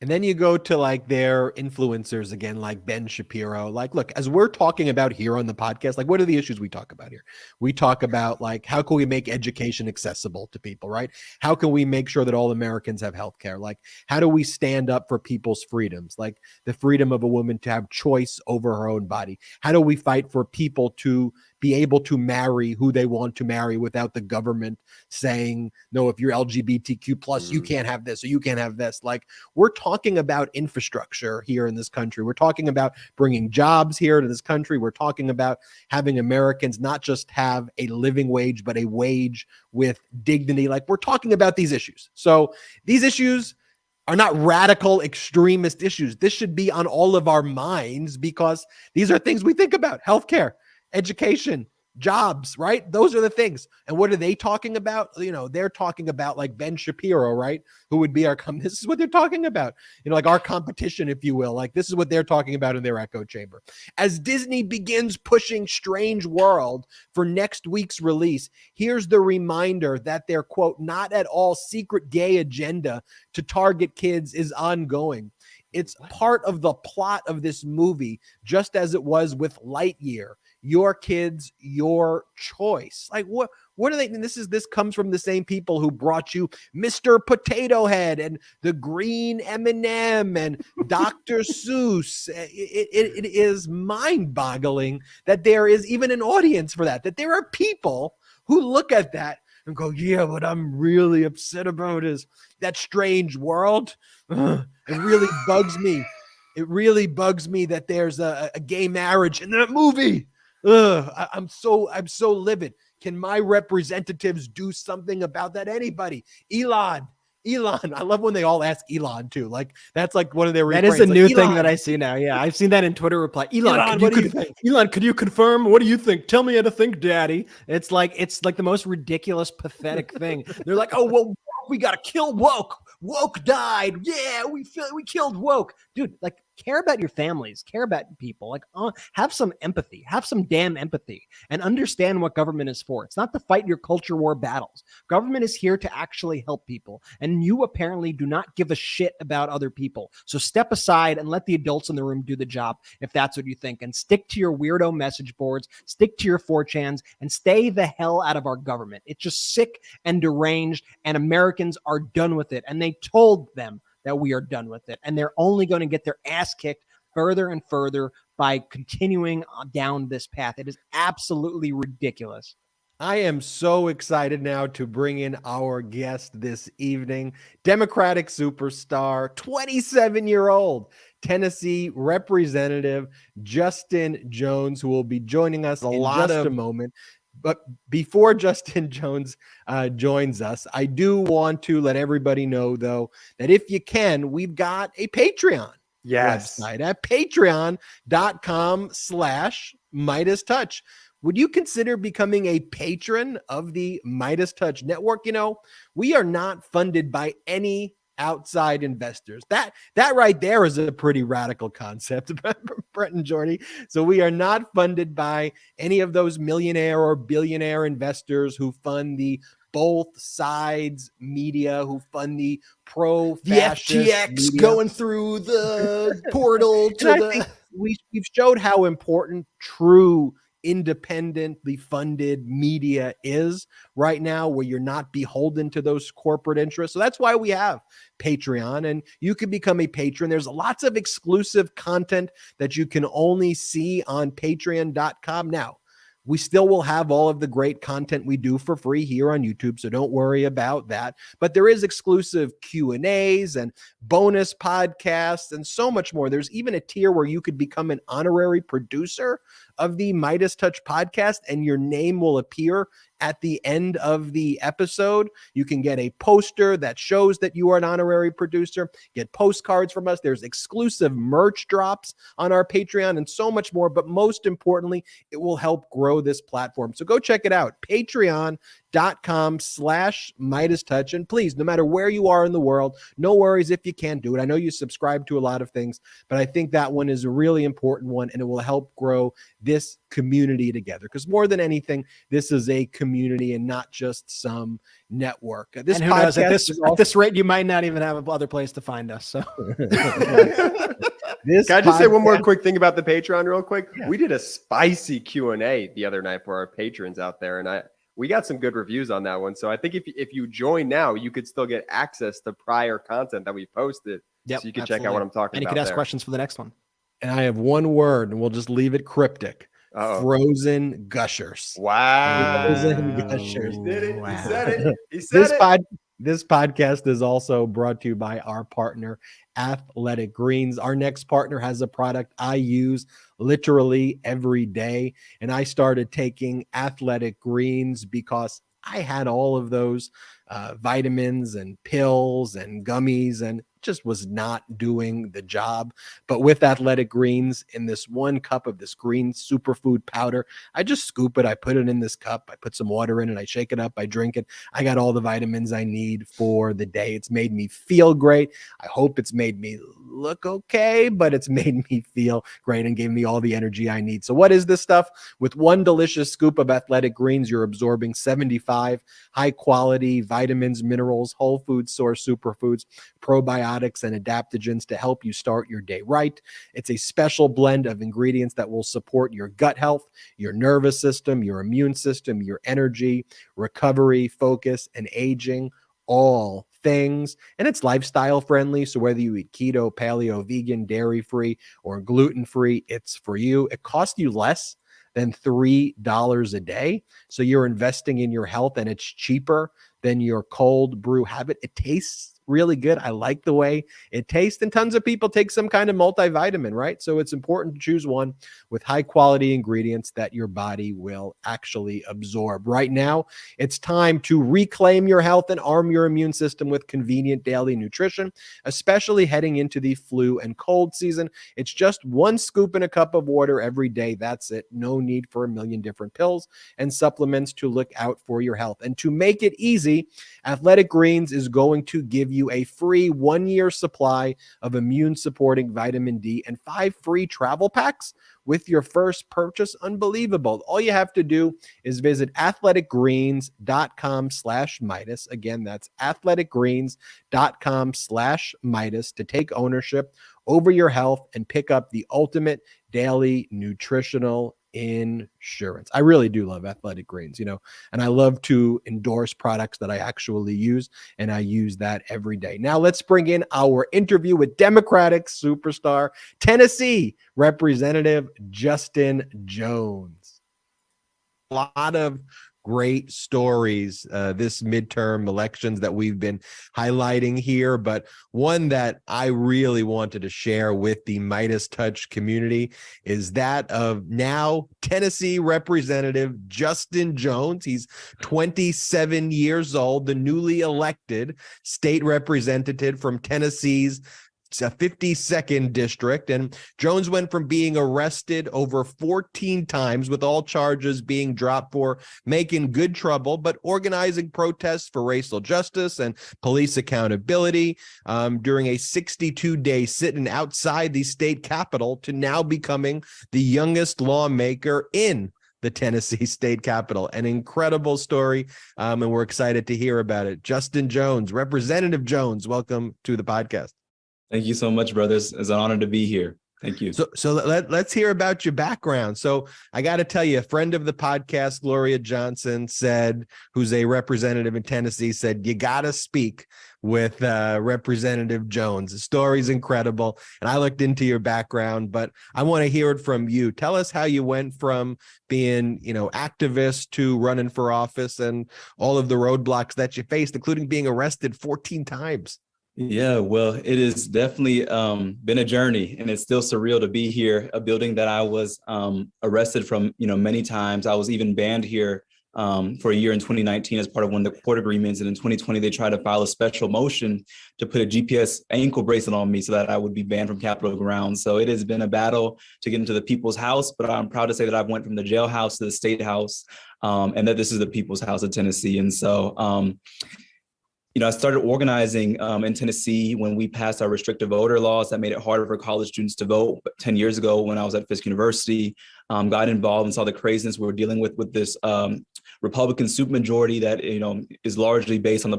And then you go to like their influencers again, like Ben Shapiro. Like, look, as we're talking about here on the podcast, like, what are the issues we talk about here? We talk about like, how can we make education accessible to people, right? How can we make sure that all Americans have healthcare? Like, how do we stand up for people's freedoms? Like the freedom of a woman to have choice over her own body. How do we fight for people to be able to marry who they want to marry without the government saying, no, if you're LGBTQ plus, you can't have this or you can't have this. Like, we're talking about infrastructure here in this country. We're talking about bringing jobs here to this country. We're talking about having Americans not just have a living wage, but a wage with dignity. Like, we're talking about these issues. So these issues are not radical extremist issues. This should be on all of our minds because these are things we think about: healthcare, education, jobs, right? Those are the things. And what are they talking about? You know, they're talking about like Ben Shapiro, right? Who would be this is what they're talking about. You know, like our competition, if you will. Like, this is what they're talking about in their echo chamber. As Disney begins pushing Strange World for next week's release, here's the reminder that their, quote, not at all secret gay agenda to target kids is ongoing. It's part of the plot of this movie, just as it was with Lightyear. Your kids, your choice. Like what are they? And this comes from the same people who brought you Mr. Potato Head and the Green M&M and Dr. Seuss. It is mind-boggling that there is even an audience for that. That there are people who look at that and go, yeah, what I'm really upset about is that Strange World. It really bugs me. It really bugs me that there's a gay marriage in that movie. I'm so livid. Can my representatives do something about that? Anybody? Elon. I love when they all ask Elon too. Like that's like one of their. That is a new thing Elon. that I see now. Yeah, I've seen that in Twitter reply. Elon, what do you think? Elon, could you confirm? What do you think? Tell me how to think, Daddy. It's like the most ridiculous, pathetic thing. They're like, oh well, we gotta kill woke. Woke died. Yeah, we killed woke, dude. Like, care about your families, care about people. Like, have some empathy, have some damn empathy, and understand what government is for. It's not to fight your culture war battles. Government is here to actually help people, and you apparently do not give a shit about other people. So step aside and let the adults in the room do the job, if that's what you think, and stick to your weirdo message boards, stick to your 4chans, and stay the hell out of our government. It's just sick and deranged, and Americans are done with it, and they told them that we are done with it, and they're only going to get their ass kicked further and further by continuing down this path. It is absolutely ridiculous. I am so excited now to bring in our guest this evening, Democratic superstar, 27-year-old Tennessee Representative Justin Jones, who will be joining us in just a moment. But before Justin Jones joins us, I do want to let everybody know, though, that if you can, we've got a Patreon website at patreon.com/MeidasTouch. Would you consider becoming a patron of the Meidas Touch Network? You know, we are not funded by any outside investors. That right there is a pretty radical concept, Brett and Jordy. So we are not funded by any of those millionaire or billionaire investors who fund the both sides media, who fund the pro-fascist the FTX media. going through the portal to think we've showed how important true independently funded media is right now, where you're not beholden to those corporate interests. So that's why we have Patreon, and you can become a patron. There's lots of exclusive content that you can only see on patreon.com. Now, we still will have all of the great content we do for free here on YouTube, so don't worry about that. But there is exclusive Q&As and bonus podcasts and so much more. There's even a tier where you could become an honorary producer of the Meidas Touch podcast, and your name will appear at the end of the episode. You can get a poster that shows that you are an honorary producer, get postcards from us. There's exclusive merch drops on our Patreon and so much more. But most importantly, it will help grow this platform. So go check it out. Patreon.com/MeidasTouch. And please, no matter where you are in the world, no worries if you can't do it. I know you subscribe to a lot of things, but I think that one is a really important one, and it will help grow this community together. Because more than anything, this is a community and not just some network. This and who knows, at this rate, you might not even have another place to find us. So Can I just say one more quick thing about the Patreon real quick? Yeah. We did a spicy Q&A the other night for our patrons out there, and we got some good reviews on that one. So I think if you join now, you could still get access to prior content that we posted. Yep, so you can check out what I'm talking about. And you can ask questions for the next one. And I have one word, and we'll just leave it cryptic. Frozen gushers. Wow. Frozen gushers. He did it. Wow. He said it. He said it. This podcast is also brought to you by our partner, Athletic Greens. Our next partner has a product I use literally every day, and I started taking Athletic Greens because I had all of those vitamins and pills and gummies, and just was not doing the job. But with Athletic Greens, in this one cup of this green superfood powder, I just scoop it. I put it in this cup. I put some water in it. I shake it up. I drink it. I got all the vitamins I need for the day. It's made me feel great. I hope it's made me look okay, but it's made me feel great and gave me all the energy I need. So what is this stuff? With one delicious scoop of Athletic Greens, you're absorbing 75 high quality vitamins, minerals, whole food source superfoods, probiotics, and adaptogens to help you start your day right. It's a special blend of ingredients that will support your gut health, your nervous system, your immune system, your energy, recovery, focus, and aging, all things. And it's lifestyle friendly. So whether you eat keto, paleo, vegan, dairy free, or gluten free, it's for you. It costs you less than $3 a day. So you're investing in your health, and it's cheaper than your cold brew habit. It tastes really good. I like the way it tastes, and tons of people take some kind of multivitamin, right? So it's important to choose one with high quality ingredients that your body will actually absorb. Right now, it's time to reclaim your health and arm your immune system with convenient daily nutrition, especially heading into the flu and cold season. It's just one scoop in a cup of water every day. That's it. No need for a million different pills and supplements to look out for your health. And to make it easy, Athletic Greens is going to give you a free 1-year supply of immune supporting vitamin D and 5 free travel packs with your first purchase. Unbelievable. All you have to do is visit athleticgreens.com/Midas. Again, that's athleticgreens.com/Midas to take ownership over your health and pick up the ultimate daily nutritional insurance. I really do love Athletic Greens, and I love to endorse products that I actually use, and I use that every day. Now let's bring in our interview with Democratic superstar, Tennessee Representative Justin Jones. A lot of great stories this midterm elections that we've been highlighting here, but one that I really wanted to share with the Midas Touch community is that of now Tennessee Representative Justin Jones. He's 27 years old, the newly elected state representative from Tennessee's 52nd district. And Jones went from being arrested over 14 times, with all charges being dropped, for making good trouble, but organizing protests for racial justice and police accountability during a 62-day sit-in outside the state capitol, to now becoming the youngest lawmaker in the Tennessee state capitol. An incredible story, and we're excited to hear about it. Justin Jones, Representative Jones, welcome to the podcast. Thank you so much, brothers. It's an honor to be here. Thank you. So let's hear about your background. So I got to tell you, a friend of the podcast, Gloria Johnson, who's a representative in Tennessee, said, you got to speak with Representative Jones. The story's incredible. And I looked into your background, but I want to hear it from you. Tell us how you went from being, activist to running for office, and all of the roadblocks that you faced, including being arrested 14 times. Yeah, well, it has definitely been a journey, and it's still surreal to be here, a building that I was arrested from, many times. I was even banned here for a year in 2019 as part of one of the court agreements. And in 2020, they tried to file a special motion to put a GPS ankle bracelet on me so that I would be banned from Capitol grounds. So it has been a battle to get into the people's house, but I'm proud to say that I've went from the jailhouse to the state house, and that this is the people's house of Tennessee. And so, I started organizing in Tennessee when we passed our restrictive voter laws that made it harder for college students to vote. But 10 years ago, when I was at Fisk University, got involved and saw the craziness we were dealing with this Republican supermajority that is largely based on the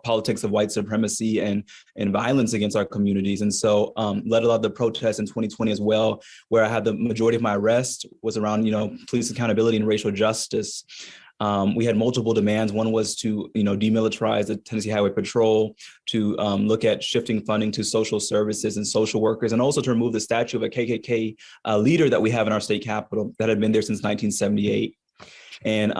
politics of white supremacy and violence against our communities. And so led a lot of the protests in 2020 as well, where I had the majority of my arrest was around police accountability and racial justice. We had multiple demands. One was to, demilitarize the Tennessee Highway Patrol, to look at shifting funding to social services and social workers, and also to remove the statue of a KKK leader that we have in our state capitol that had been there since 1978. And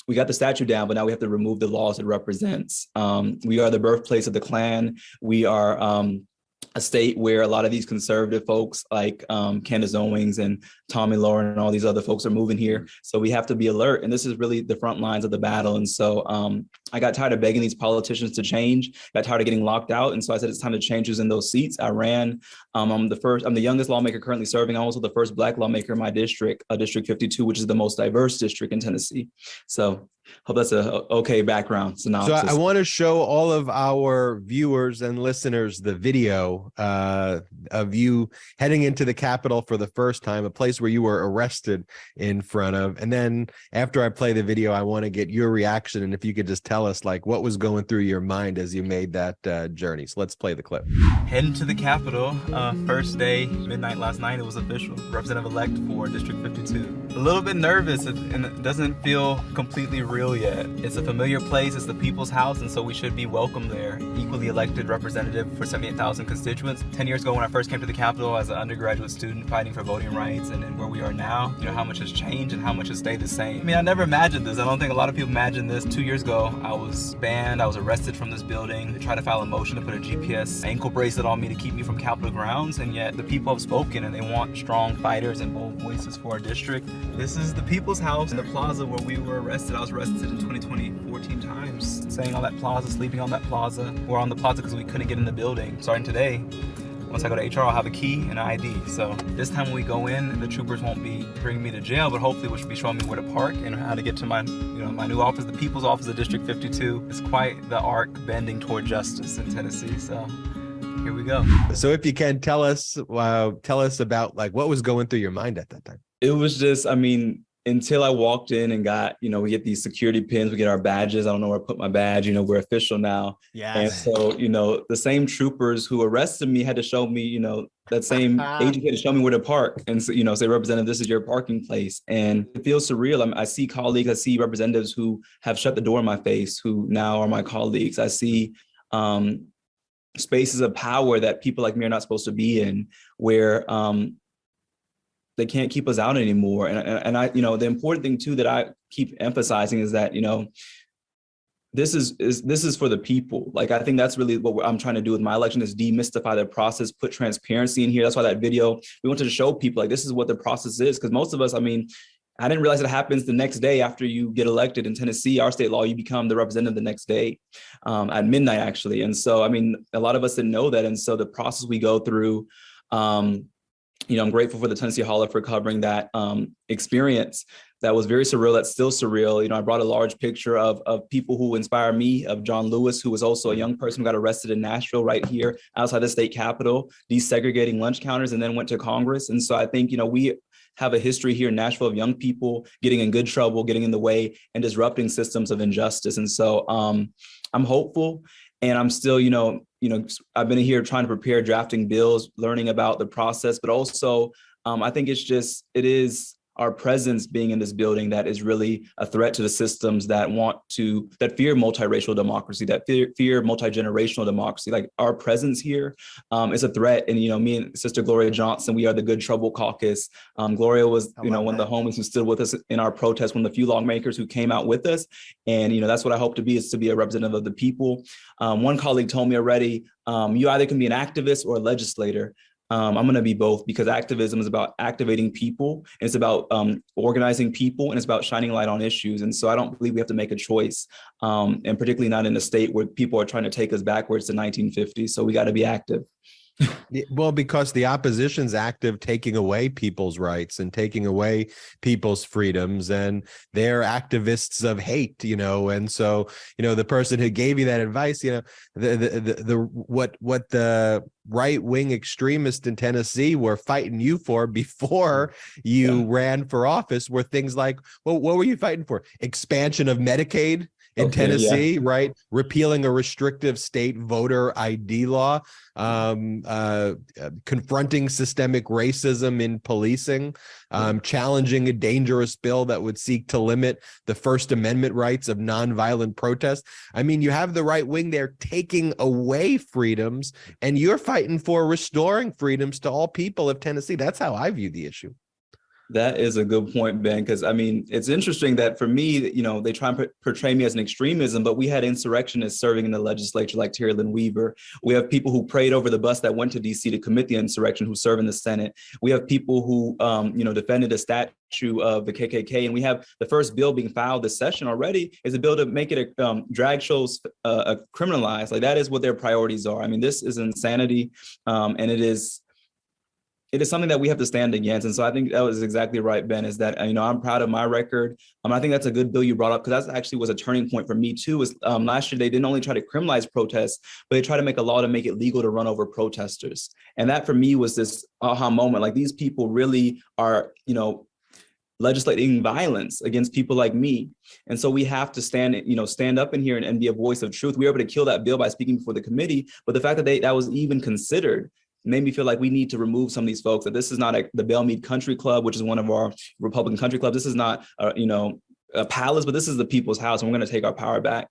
we got the statue down, but now we have to remove the laws it represents. We are the birthplace of the Klan. We are a state where a lot of these conservative folks like Candace Owens and Tommy Lauren and all these other folks are moving here. So we have to be alert. And this is really the front lines of the battle. And so I got tired of begging these politicians to change, got tired of getting locked out. And so I said, it's time to change who's in those seats. I ran. I'm the youngest lawmaker currently serving. I'm also the first Black lawmaker in my district, District 52, which is the most diverse district in Tennessee. So hope that's a okay background synopsis. So I want to show all of our viewers and listeners the video of you heading into the Capitol for the first time, a place where you were arrested in front of. And then after I play the video, I want to get your reaction. And if you could just tell us like what was going through your mind as you made that journey. So let's play the clip. Heading to the Capitol, first day, midnight last night, it was official. Representative-elect for District 52. A little bit nervous and it doesn't feel completely real yet. It's a familiar place, it's the people's house, and so we should be welcome there. Equally elected representative for 78,000 constituents. 10 years ago when I first came to the Capitol as an undergraduate student fighting for voting rights, and where we are now, you know, how much has changed and how much has stayed the same. I mean, I never imagined this. I don't think a lot of people imagined this. 2 years ago, I was banned, I was arrested from this building. They tried to file a motion to put a GPS ankle bracelet on me to keep me from Capitol grounds, and yet the people have spoken and they want strong fighters and bold voices for our district. This is the people's house in the plaza where we were arrested. I was arrested in 2020 14 times, staying on that plaza, sleeping on that plaza. We're on the plaza because we couldn't get in the building. Starting today, once I go to HR, I'll have a key and an ID. So this time when we go in, the troopers won't be bringing me to jail, but hopefully we should be showing me where to park and how to get to my new office, the People's Office of District 52. It's quite the arc bending toward justice in Tennessee. So here we go. So if you can tell us about like what was going through your mind at that time. It was just, I mean, until I walked in and got, we get these security pins, we get our badges. I don't know where I put my badge, we're official now. Yeah. And so, the same troopers who arrested me had to show me, that same agent had to show me where to park and, so, say, Representative, this is your parking place. And it feels surreal. I see colleagues, I see representatives who have shut the door in my face, who now are my colleagues. I see spaces of power that people like me are not supposed to be in, where they can't keep us out anymore. And I, the important thing too that I keep emphasizing is that, this is for the people. Like, I think that's really what I'm trying to do with my election, is demystify the process, put transparency in here. That's why that video, we wanted to show people like, this is what the process is. Because most of us, I didn't realize it happens the next day after you get elected in Tennessee. Our state law, you become the representative the next day at midnight, actually. And so, a lot of us didn't know that. And so the process we go through, I'm grateful for the Tennessee Hall for covering that experience that was very surreal. That's still surreal. I brought a large picture of people who inspire me, of John Lewis, who was also a young person who got arrested in Nashville right here outside the state capitol, desegregating lunch counters, and then went to Congress. And so I think, we have a history here in Nashville of young people getting in good trouble, getting in the way, and disrupting systems of injustice. And so I'm hopeful. And I'm still, I've been here trying to prepare, drafting bills, learning about the process, but also I think it is our presence being in this building that is really a threat to the systems that fear multiracial democracy, that fear multi-generational democracy. Like, our presence here is a threat. And, me and Sister Gloria Johnson, we are the Good Trouble Caucus. Gloria was, one of the homies who stood with us in our protest, one of the few lawmakers who came out with us. And, that's what I hope to be, is to be a representative of the people. One colleague told me already, you either can be an activist or a legislator. I'm going to be both, because activism is about activating people, and it's about organizing people, and it's about shining light on issues. And so I don't believe we have to make a choice, and particularly not in a state where people are trying to take us backwards to 1950. So we got to be active. Well, because the opposition's active taking away people's rights and taking away people's freedoms, and they're activists of hate, and so, the person who gave you that advice, what the right-wing extremists in Tennessee were fighting you for before you ran for office were things like, well, what were you fighting for? Expansion of Medicaid in Tennessee, right? Repealing a restrictive state voter ID law, confronting systemic racism in policing, challenging a dangerous bill that would seek to limit the First Amendment rights of nonviolent protest. You have the right wing there taking away freedoms, and you're fighting for restoring freedoms to all people of Tennessee. That's how I view the issue. That is a good point, Ben, because I mean, it's interesting that for me, they try and portray me as an extremism, but we had insurrectionists serving in the legislature like Terry Lynn Weaver. We have people who prayed over the bus that went to DC to commit the insurrection who serve in the Senate. We have people who, defended a statue of the KKK. And we have the first bill being filed this session already is a bill to make it drag shows criminalized. Like that is what their priorities are. I mean, this is insanity. And it is something that we have to stand against. And so I think that was exactly right, Ben, is that, I'm proud of my record. I think that's a good bill you brought up, because that actually was a turning point for me too, is last year, they didn't only try to criminalize protests, but they tried to make a law to make it legal to run over protesters. And that for me was this aha moment. Like these people really are, legislating violence against people like me. And so we have to stand up in here and be a voice of truth. We were able to kill that bill by speaking before the committee, but the fact that that was even considered made me feel like we need to remove some of these folks, that this is not the Belmead Country Club, which is one of our Republican country clubs. This is not, a palace, but this is the people's house, and we're going to take our power back.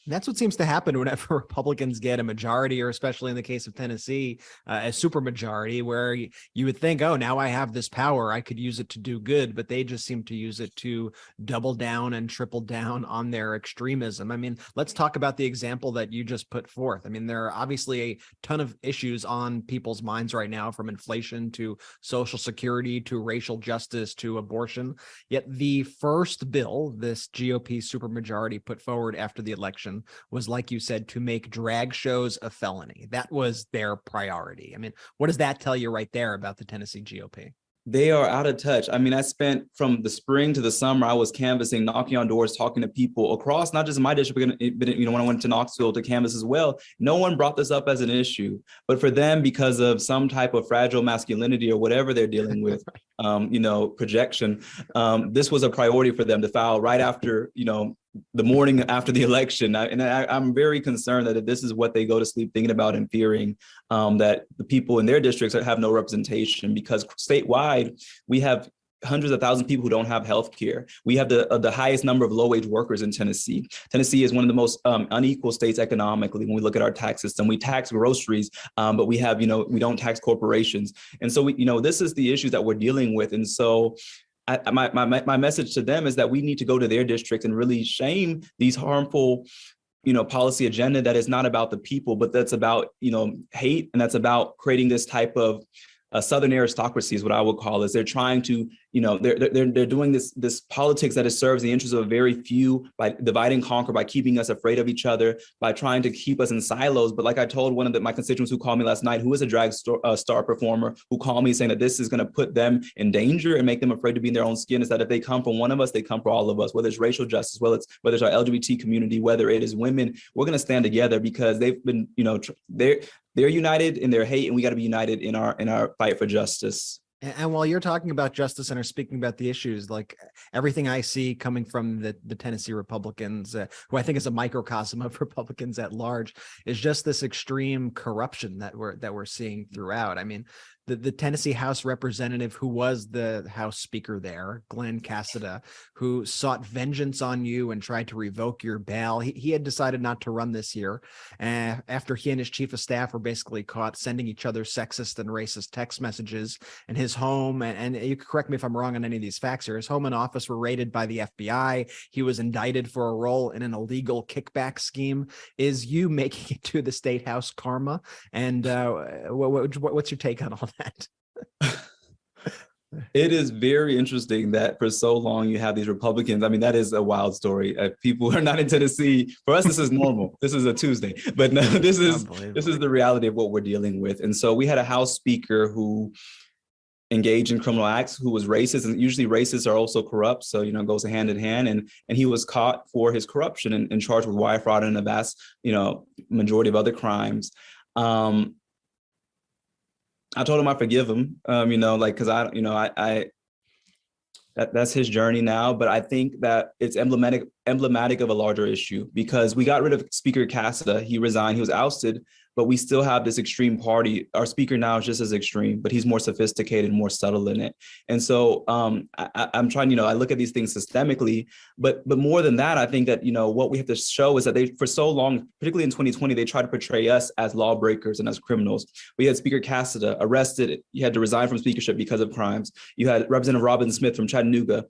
And that's what seems to happen whenever Republicans get a majority, or especially in the case of Tennessee, a supermajority, where you would think, oh, now I have this power, I could use it to do good, but they just seem to use it to double down and triple down on their extremism. I mean, let's talk about the example that you just put forth. I mean, there are obviously a ton of issues on people's minds right now, from inflation to Social Security to racial justice to abortion. Yet the first bill this GOP supermajority put forward after the election was, like you said, to make drag shows a felony. That was their priority. I mean, what does that tell you right there about the Tennessee GOP? They are out of touch. I mean, I spent from the spring to the summer, I was canvassing, knocking on doors, talking to people across, not just my district, but when I went to Knoxville to canvass as well, no one brought this up as an issue. But for them, because of some type of fragile masculinity or whatever they're dealing with, projection, this was a priority for them to file right after, the morning after the election. I'm very concerned that if this is what they go to sleep thinking about and fearing, that the people in their districts have no representation, because statewide, we have hundreds of thousands of people who don't have health care. We have the highest number of low-wage workers in Tennessee. Tennessee is one of the most unequal states economically when we look at our tax system. We tax groceries, but we have, we don't tax corporations. And so, this is the issues that we're dealing with. And so my message to them is that we need to go to their districts and really shame these harmful, policy agenda that is not about the people, but that's about, hate, and that's about creating this type of Southern aristocracy is what I would call it. They're trying to, they're doing this politics that serves the interests of a very few by divide and conquer, by keeping us afraid of each other, by trying to keep us in silos. But like I told one of my constituents who called me last night, who is a drag star performer, who called me saying that this is going to put them in danger and make them afraid to be in their own skin, is that if they come from one of us, they come for all of us, whether it's racial justice, whether it's our LGBT community, whether it is women, we're going to stand together, because they've been, they're united in their hate, and we got to be united in our fight for justice. And while you're talking about justice and are speaking about the issues, like everything I see coming from the Tennessee Republicans, who I think is a microcosm of Republicans at large, is just this extreme corruption that we're seeing throughout. I mean, the Tennessee House representative who was the House Speaker there, Glenn Cassida, who sought vengeance on you and tried to revoke your bail. He had decided not to run this year after he and his chief of staff were basically caught sending each other sexist and racist text messages. And his home, and you can correct me if I'm wrong on any of these facts here, his home and office were raided by the FBI. He was indicted for a role in an illegal kickback scheme. Is you making it to the State House karma? And what's your take on all that? It is very interesting that for so long you have these Republicans. I mean, that is a wild story. People are not in Tennessee. For us, this is normal. This is a Tuesday, but no, this is the reality of what we're dealing with. And so we had a House Speaker who engaged in criminal acts, who was racist, and usually racists are also corrupt. So, it goes hand in hand. And he was caught for his corruption and charged with wire fraud and a vast, majority of other crimes. I told him I forgive him, because that's his journey now. But I think that it's emblematic of a larger issue, because we got rid of Speaker Cassida. He resigned, he was ousted, but we still have this extreme party. Our speaker now is just as extreme, but he's more sophisticated, more subtle in it. And so I'm trying, I look at these things systemically, but more than that, I think that, what we have to show is that they, for so long, particularly in 2020, they tried to portray us as lawbreakers and as criminals. We had Speaker Cassida arrested. He had to resign from speakership because of crimes. You had Representative Robin Smith from Chattanooga,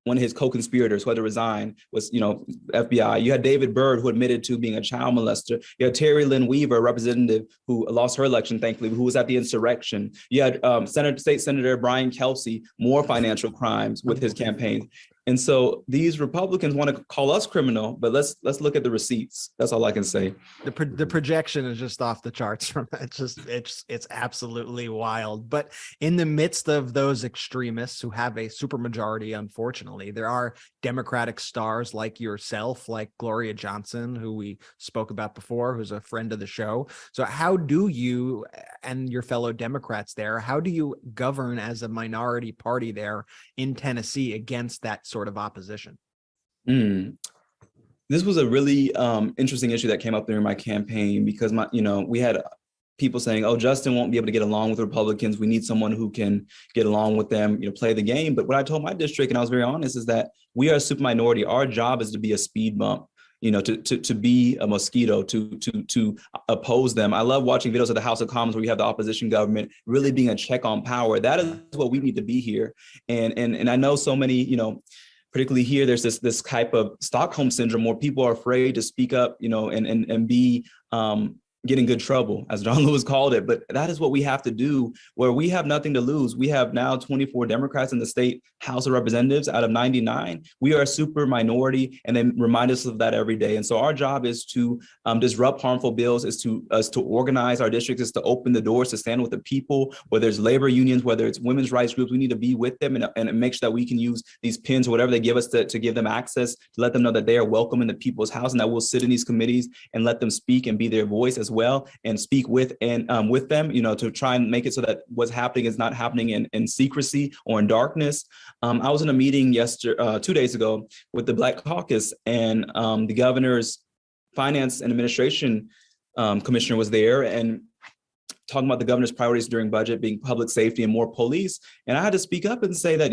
one of his co-conspirators who had to resign was, FBI. You had David Byrd, who admitted to being a child molester. You had Terry Lynn Weaver, a representative who lost her election, thankfully, who was at the insurrection. You had State Senator Brian Kelsey, more financial crimes with his campaign. And so these Republicans want to call us criminal, but let's look at the receipts. That's all I can say. The projection is just off the charts from it's absolutely wild. But in the midst of those extremists who have a supermajority, unfortunately, there are Democratic stars like yourself, like Gloria Johnson, who we spoke about before, who's a friend of the show. So how do you and your fellow Democrats there, how do you govern as a minority party there in Tennessee against that sort of opposition? This was a really interesting issue that came up during my campaign because we had people saying, "Oh, Justin won't be able to get along with Republicans. We need someone who can get along with them, play the game." But what I told my district, and I was very honest, is that we are a super minority. Our job is to be a speed bump. To be a mosquito, to oppose them. I love watching videos of the House of Commons where you have the opposition government really being a check on power. That is what we need to be here. And I know so many, particularly here, there's this type of Stockholm syndrome where people are afraid to speak up, and be get in good trouble, as John Lewis called it. But that is what we have to do, where we have nothing to lose. We have now 24 Democrats in the state House of Representatives out of 99. We are a super minority, and they remind us of that every day. And so our job is to disrupt harmful bills, is to organize our districts, is to open the doors, to stand with the people, whether it's labor unions, whether it's women's rights groups. We need to be with them and make sure that we can use these pins or whatever they give us to give them access, to let them know that they are welcome in the people's house, and that we'll sit in these committees and let them speak and be their voice as well, and speak with them, to try and make it so that what's happening is not happening in secrecy or in darkness. I was in a meeting 2 days ago with the Black Caucus, and the governor's finance and administration commissioner was there, and talking about the governor's priorities during budget being public safety and more police. And I had to speak up and say that,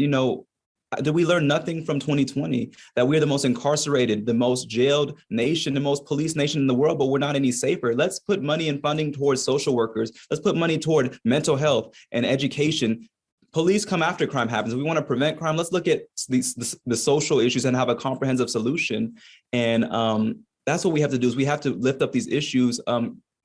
did we learn nothing from 2020? That we're the most incarcerated, the most jailed nation, the most police nation in the world, but we're not any safer. Let's put money and funding towards social workers. Let's put money toward mental health and education. Police come after crime happens. If we want to prevent crime, let's look at the social issues and have a comprehensive solution. And that's what we have to do, is we have to lift up these issues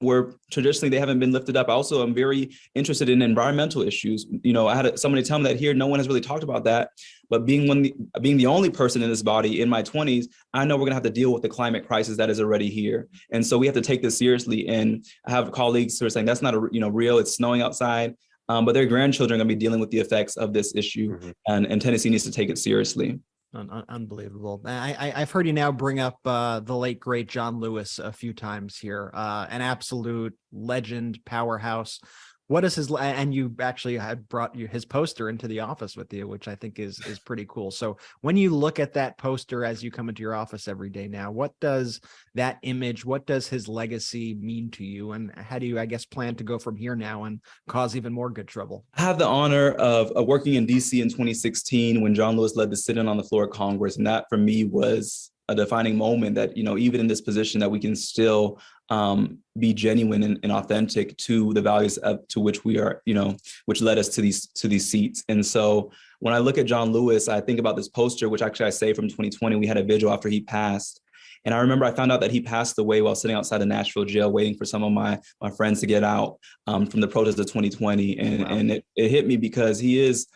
where traditionally they haven't been lifted up. I also am very interested in environmental issues. I had somebody tell me that here, no one has really talked about that. But being the only person in this body in my 20s, I know we're gonna have to deal with the climate crisis that is already here. And so we have to take this seriously. And I have colleagues who are saying that's not real, it's snowing outside. But their grandchildren are gonna be dealing with the effects of this issue. Mm-hmm. And Tennessee needs to take it seriously. Unbelievable. I've heard you now bring up the late, great John Lewis a few times here, an absolute legend, powerhouse. What is his, and you actually had brought his poster into the office with you, which I think is pretty cool. So when you look at that poster as you come into your office every day now, what does that image, what does his legacy mean to you? And how do you, I guess, plan to go from here now and cause even more good trouble? I have the honor of working in DC in 2016 when John Lewis led the sit-in on the floor of Congress. And that for me was a defining moment that, even in this position, that we can still be genuine and authentic to the values to which we are, which led us to these seats. And so when I look at John Lewis, I think about this poster, which actually I say from 2020, we had a vigil after he passed. And I remember I found out that he passed away while sitting outside the Nashville jail, waiting for some of my friends to get out from the protests of 2020. And it hit me because he is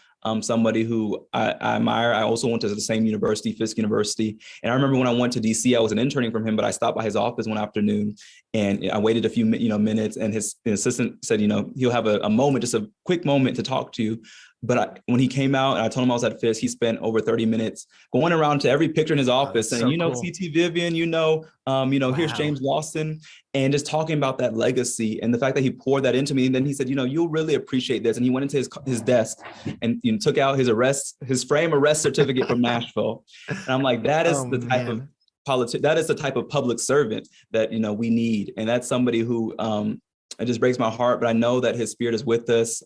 somebody who I admire. I also went to the same university, Fisk University. And I remember when I went to DC, I was an interning from him, but I stopped by his office one afternoon and I waited a few minutes, and his assistant said, he'll have a moment, just a quick moment to talk to you. But when he came out and I told him I was at Fisk, he spent over 30 minutes going around to every picture in his office saying, cool. CT Vivian, wow. Here's James Lawson, and just talking about that legacy and the fact that he poured that into me. And then he said, you'll really appreciate this. And he went into his desk and took out his frame arrest certificate from Nashville. And I'm like, that is the type of that is the type of public servant that, we need. And that's somebody who it just breaks my heart, but I know that his spirit is with us.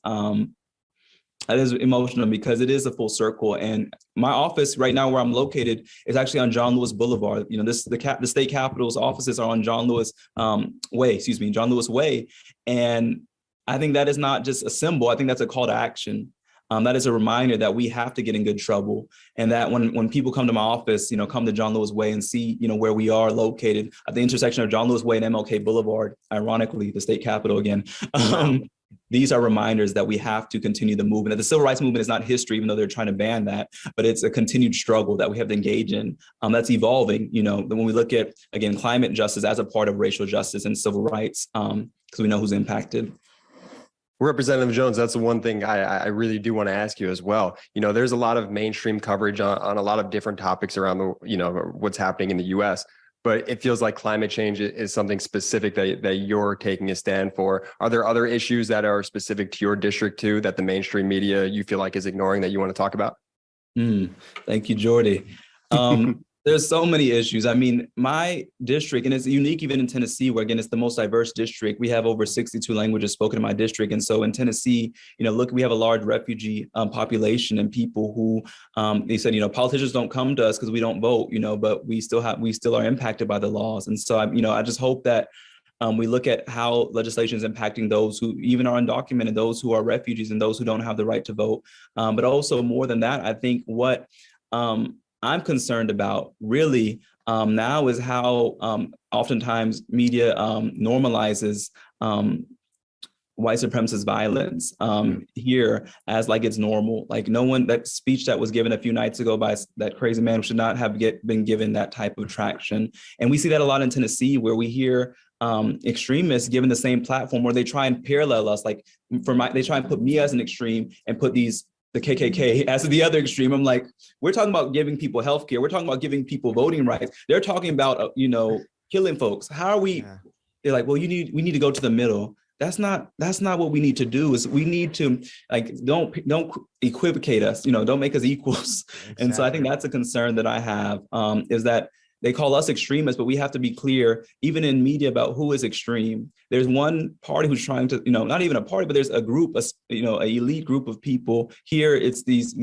It is emotional because it is a full circle. And my office right now where I'm located is actually on John Lewis Boulevard. You know, the state capitol's offices are on John Lewis John Lewis Way. And I think that is not just a symbol. I think that's a call to action. That is a reminder that we have to get in good trouble. And that when people come to my office, you know, come to John Lewis Way and see, you know, where we are located at the intersection of John Lewis Way and MLK Boulevard, ironically, the state capitol again. These are reminders that we have to continue the movement. That the civil rights movement is not history, even though they're trying to ban that, but it's a continued struggle that we have to engage in. That's evolving, you know, when we look at, again, climate justice as a part of racial justice and civil rights, because we know who's impacted. Representative Jones, that's the one thing I really do want to ask you as well. You know, there's a lot of mainstream coverage on a lot of different topics around the, you know, what's happening in the US, but it feels like climate change is something specific that you're taking a stand for. Are there other issues that are specific to your district too, that the mainstream media you feel like is ignoring that you want to talk about? Thank you, Jordy. There's so many issues. I mean, my district, and it's unique even in Tennessee, where again, it's the most diverse district. We have over 62 languages spoken in my district. And so in Tennessee, you know, look, we have a large refugee population and people who, they said, you know, politicians don't come to us because we don't vote, you know, but we still are impacted by the laws. And so, I just hope that we look at how legislation is impacting those who even are undocumented, those who are refugees and those who don't have the right to vote. But also more than that, I think what I'm concerned about really now is how oftentimes media normalizes white supremacist violence here as like it's normal. Like that speech that was given a few nights ago by that crazy man should not have been given that type of traction. And we see that a lot in Tennessee, where we hear extremists given the same platform where they try and parallel us. Like they try and put me as an extreme and put the KKK as the other extreme. I'm like, we're talking about giving people healthcare. We're talking about giving people voting rights. They're talking about, killing folks. How are we? Yeah. They're like, well, we need to go to the middle. That's not what we need to do. Is we need to don't equivocate us. Don't make us equals. Exactly. And so I think that's a concern that I have is that they call us extremists, but we have to be clear, even in media, about who is extreme. There's one party who's trying to, not even a party, but there's a group, an elite group of people. Here, it's these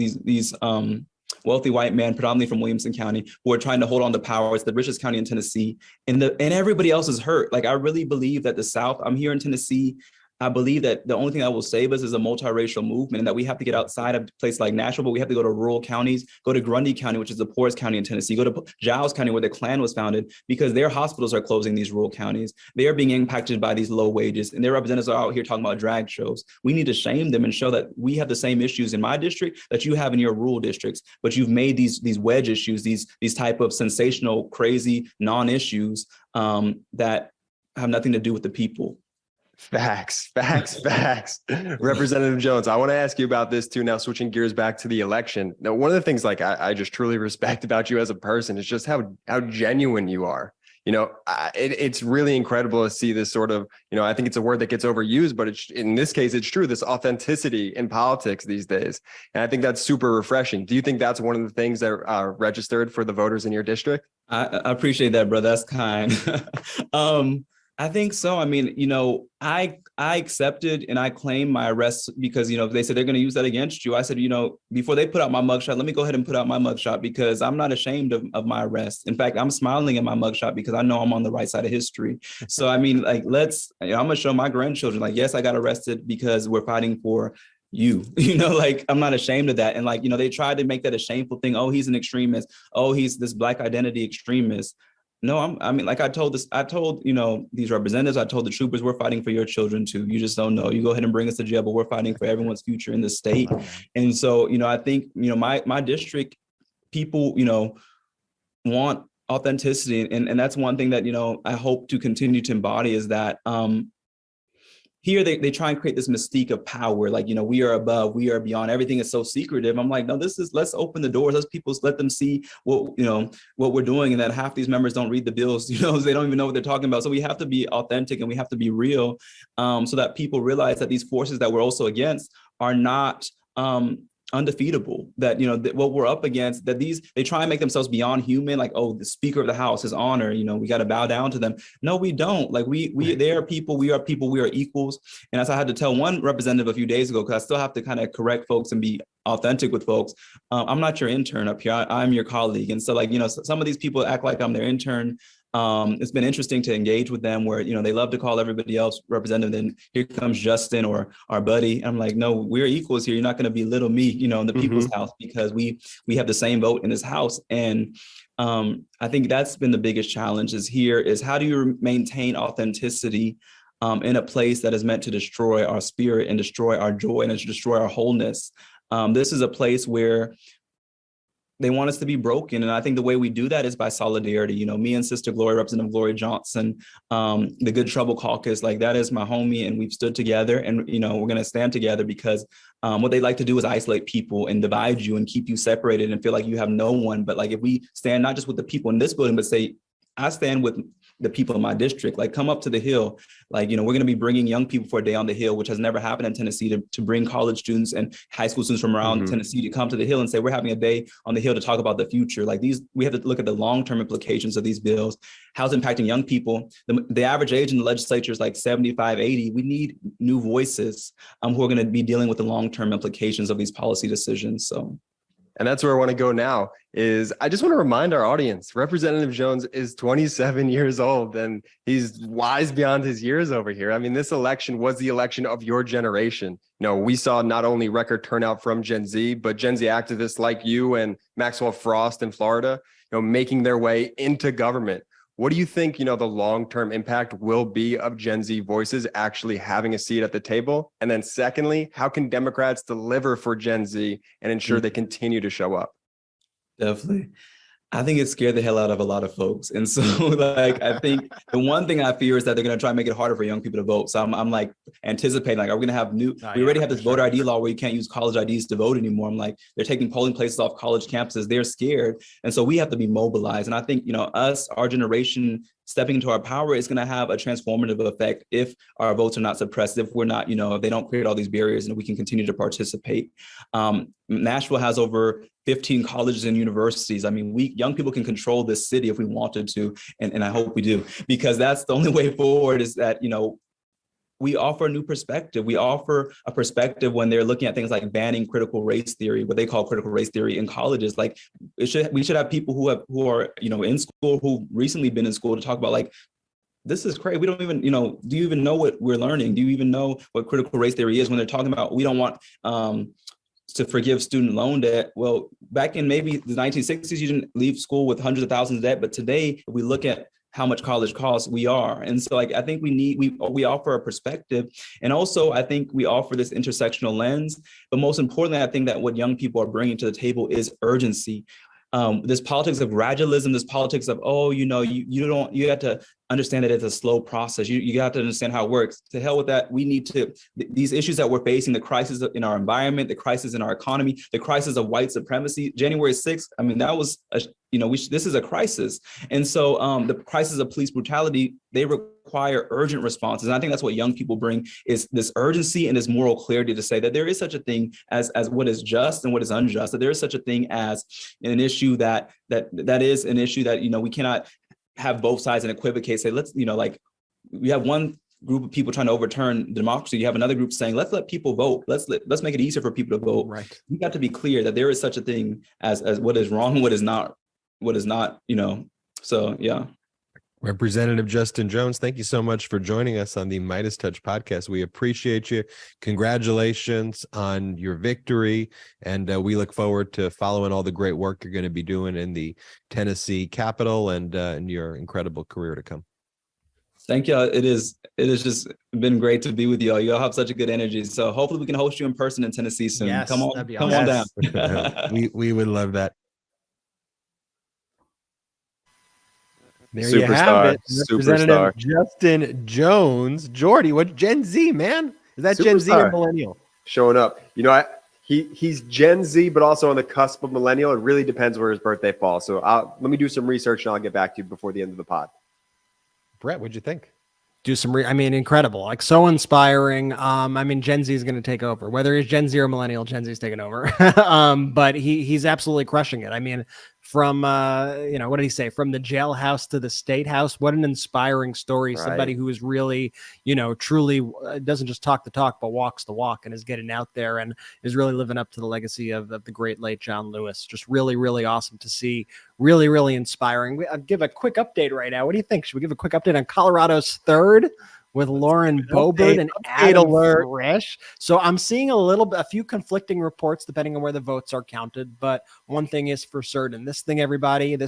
wealthy white men, predominantly from Williamson County, who are trying to hold on to power. It's the richest county in Tennessee, and everybody else is hurt. Like, I really believe that the South, I'm here in Tennessee, I believe that the only thing that will save us is a multiracial movement, and that we have to get outside of places like Nashville, but we have to go to rural counties, go to Grundy County, which is the poorest county in Tennessee, go to Giles County, where the Klan was founded, because their hospitals are closing these rural counties. They are being impacted by these low wages, and their representatives are out here talking about drag shows. We need to shame them and show that we have the same issues in my district that you have in your rural districts, but you've made these wedge issues, these type of sensational, crazy non-issues that have nothing to do with the people. Facts. Representative Jones, I want to ask you about this too. Now, switching gears back to the election. Now, one of the things I just truly respect about you as a person is just how genuine you are. It's really incredible to see this sort of, I think it's a word that gets overused, but in this case, it's true, this authenticity in politics these days. And I think that's super refreshing. Do you think that's one of the things that are registered for the voters in your district? I appreciate that, brother. That's kind. I think so. I mean, I accepted and I claimed my arrest because, they said they're going to use that against you. I said, before they put out my mugshot, let me go ahead and put out my mugshot because I'm not ashamed of my arrest. In fact, I'm smiling at my mugshot because I know I'm on the right side of history. So, I mean, I'm going to show my grandchildren, yes, I got arrested because we're fighting for you, I'm not ashamed of that. And they tried to make that a shameful thing. Oh, he's an extremist. Oh, he's this Black identity extremist. No, I told these representatives, I told the troopers, we're fighting for your children too. You just don't know. You go ahead and bring us to jail, but we're fighting for everyone's future in the state. And so, I think, my district people, want authenticity. And that's one thing that, I hope to continue to embody is that, here they try and create this mystique of power, we are above, we are beyond, everything is so secretive. I'm like, no, let's open the doors, let them see what we're doing, and that half these members don't read the bills, they don't even know what they're talking about. So we have to be authentic and we have to be real, so that people realize that these forces that we're also against are not undefeatable, that, you know, that what we're up against, that they try and make themselves beyond human, like, oh, the Speaker of the House, his honor, you know, we got to bow down to them. No, we don't. Like, they are people, we are people, we are equals. And as I had to tell one representative a few days ago, because I still have to kind of correct folks and be authentic with folks, I'm not your intern up here, I'm your colleague. And so, like, you know, some of these people act like I'm their intern. It's been interesting to engage with them where, you know, they love to call everybody else representative. Then here comes Justin or our buddy. I'm like, no, we're equals here. You're not going to belittle me, you know, in the people's house, because we have the same vote in this house. And I think that's been the biggest challenge is how do you maintain authenticity in a place that is meant to destroy our spirit and destroy our joy and to destroy our wholeness. This is a place where they want us to be broken. And I think the way we do that is by solidarity. You know, me and Sister Gloria, Representative Gloria Johnson, the Good Trouble Caucus, like, that is my homie, and we've stood together, and, you know, we're going to stand together, because what they like to do is isolate people and divide you and keep you separated and feel like you have no one. But, like, if we stand not just with the people in this building, but say, I stand with the people in my district, like, come up to the Hill. Like, you know, we're going to be bringing young people for a day on the Hill, which has never happened in Tennessee, to bring college students and high school students from around Tennessee to come to the Hill and say, we're having a day on the Hill to talk about the future. Like, we have to look at the long-term implications of these bills, how it's impacting young people. The average age in the legislature is like 75, 80. We need new voices who are going to be dealing with the long-term implications of these policy decisions. So. And that's where I want to go now. Is I just want to remind our audience, Representative Jones is 27 years old, and he's wise beyond his years over here. I mean, this election was the election of your generation. You know, we saw not only record turnout from Gen Z, but Gen Z activists like you and Maxwell Frost in Florida, you know, making their way into government. What do you think, you know, the long-term impact will be of Gen Z voices actually having a seat at the table? And then secondly, how can Democrats deliver for Gen Z and ensure they continue to show up? Definitely. I think it scared the hell out of a lot of folks. And so, like, I think the one thing I fear is that they're going to try and make it harder for young people to vote. So I'm like anticipating, like, are we going to have we already have this voter ID law where you can't use college IDs to vote anymore. I'm like, they're taking polling places off college campuses. They're scared. And so we have to be mobilized. And I think, you know, our generation stepping into our power is going to have a transformative effect if our votes are not suppressed, if we're not, you know, if they don't create all these barriers and we can continue to participate. Nashville has over 15 colleges and universities. I mean, young people can control this city if we wanted to, and I hope we do, because that's the only way forward, is that, you know, we offer a new perspective. We offer a perspective when they're looking at things like banning critical race theory, what they call critical race theory in colleges. Like, we should have people who are, you know, in school, who've recently been in school, to talk about, like, this is crazy. We don't even, you know, do you even know what we're learning? Do you even know what critical race theory is, when they're talking about, we don't want to forgive student loan debt? Well, back in maybe the 1960s, you didn't leave school with hundreds of thousands of debt. But today, if we look at how much college costs, we are. And so, like, I think we offer a perspective. And also, I think we offer this intersectional lens. But most importantly, I think that what young people are bringing to the table is urgency. This politics of gradualism, this politics of, oh, you know, you have to understand that it's a slow process. You have to understand how it works. To hell with that. We need to, these issues that we're facing, the crisis in our environment, the crisis in our economy, the crisis of white supremacy, January 6th, I mean, that was, this is a crisis. And so the crisis of police brutality, they require urgent responses. And I think that's what young people bring, is this urgency and this moral clarity to say that there is such a thing as what is just and what is unjust, that there is such a thing as an issue that is an issue that, you know, we cannot have both sides and equivocate, say, let's, you know, like, we have one group of people trying to overturn democracy. You have another group saying, let's let people vote. Let's make it easier for people to vote. Right. We got to be clear that there is such a thing as what is wrong and what is not, you know. So, yeah. Representative Justin Jones, thank you so much for joining us on the Midas Touch podcast. We appreciate you. Congratulations on your victory. And we look forward to following all the great work you're going to be doing in the Tennessee Capitol and in your incredible career to come. Thank y'all. It has just been great to be with y'all. Y'all have such a good energy. So hopefully we can host you in person in Tennessee soon. Yes, come on down. we would love that. There Superstar, you have it. superstar. Representative Justin Jones. Jordy, what Gen Z, man? Is that Gen Z or Superstar. millennial? Showing up. You know, he's Gen Z, but also on the cusp of millennial. It really depends where his birthday falls. So let me do some research and I'll get back to you before the end of the pod. Brett, what'd you think? do some I mean, incredible, like so inspiring. I mean, Gen Z is going to take over, whether he's Gen Z or millennial. Gen Z is taking over. But he's absolutely crushing it. I mean, from what did he say, from the jailhouse to the state house? What an inspiring story. Right. Somebody who is really, truly doesn't just talk the talk, but walks the walk, and is getting out there and is really living up to the legacy of the great late John Lewis. Just really, really awesome to see. Really, really inspiring. I'll give a quick update right now. What do you think? Should we give a quick update on Colorado's third with Lauren Boebert and Adam Frisch? So I'm seeing a few conflicting reports depending on where the votes are counted. But one thing is for certain: this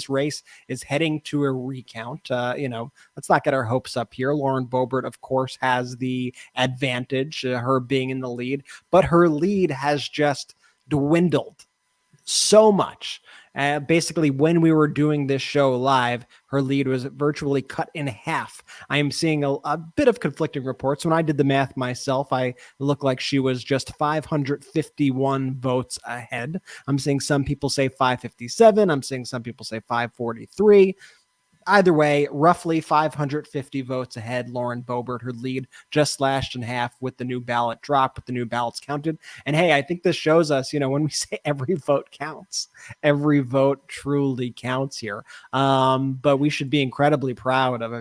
race is heading to a recount. Let's not get our hopes up here. Lauren Boebert, of course, has the advantage, her being in the lead, but her lead has just dwindled so much. Basically, when we were doing this show live, her lead was virtually cut in half. I am seeing a bit of conflicting reports. When I did the math myself, I looked like she was just 551 votes ahead. I'm seeing some people say 557. I'm seeing some people say 543. Either way, roughly 550 votes ahead. Lauren Boebert, her lead just slashed in half with the new ballot drop, with the new ballots counted. And hey, I think this shows us, when we say every vote counts, every vote truly counts here. But we should be incredibly proud of,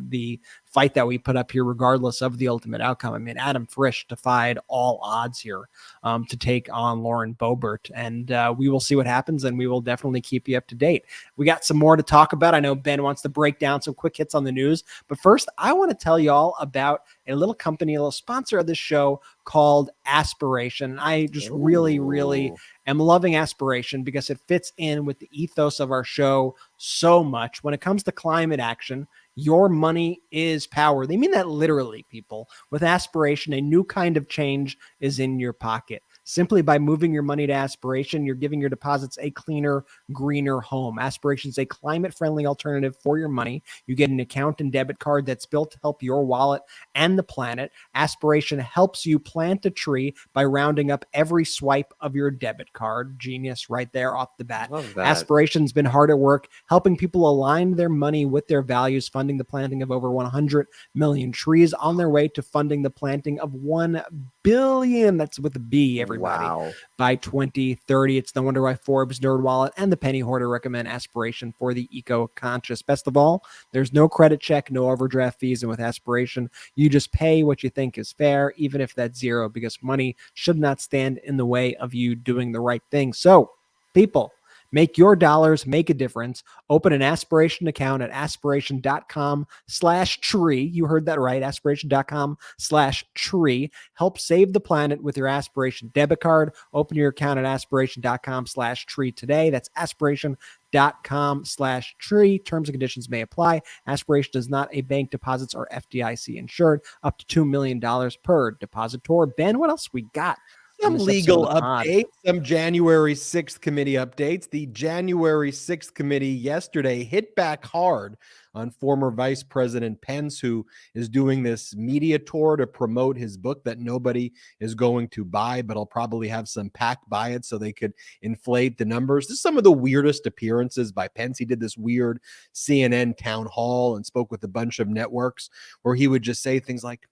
the fight that we put up here, regardless of the ultimate outcome. I mean, Adam Frisch defied all odds here to take on Lauren Boebert, and we will see what happens, and we will definitely keep you up to date. We got some more to talk about. I know Ben wants to break down some quick hits on the news, but first, I want to tell you all about a little company, a little sponsor of this show called Aspiration. I just really, really am loving Aspiration because it fits in with the ethos of our show so much. When it comes to climate action, your money is power. They mean that literally, people. With Aspiration, a new kind of change is in your pocket. Simply by moving your money to Aspiration, you're giving your deposits a cleaner, greener home. Aspiration is a climate-friendly alternative for your money. You get an account and debit card that's built to help your wallet and the planet. Aspiration helps you plant a tree by rounding up every swipe of your debit card. Genius right there off the bat. Love that. Aspiration's been hard at work helping people align their money with their values, funding the planting of over 100 million trees, on their way to funding the planting of 1 billion. That's with a B, everybody. Wow. By 2030. It's no wonder why Forbes, NerdWallet, and the Penny Hoarder recommend Aspiration for the eco-conscious. Best of all, there's no credit check, no overdraft fees, and with Aspiration, you just pay what you think is fair, even if that's zero, because money should not stand in the way of you doing the right thing. So, people, make your dollars make a difference. Open an Aspiration account at aspiration.com/tree. You heard that right. Aspiration.com/tree. Help save the planet with your Aspiration debit card. Open your account at aspiration.com/tree today. That's aspiration.com/tree. Terms and conditions may apply. Aspiration is not a bank. Deposits are FDIC insured. Up to $2 million per depositor. Ben, what else we got? Some legal updates, some January 6th committee updates. The January 6th committee yesterday hit back hard on former Vice President Pence, who is doing this media tour to promote his book that nobody is going to buy, but I'll probably have some PAC buy it so they could inflate the numbers. This is some of the weirdest appearances by Pence. He did this weird CNN town hall and spoke with a bunch of networks where he would just say things like,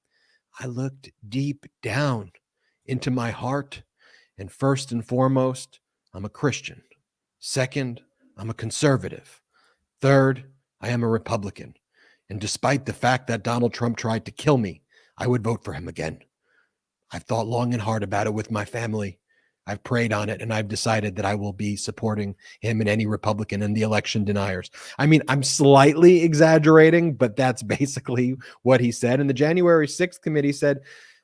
I looked deep down into my heart, and first and foremost, I'm a Christian. Second, I'm a conservative. Third, I am a Republican. And despite the fact that Donald Trump tried to kill me, I would vote for him again. I've thought long and hard about it with my family. I've prayed on it, and I've decided that I will be supporting him and any Republican and the election deniers. I mean, I'm slightly exaggerating, but that's basically what he said. And the January 6th committee said,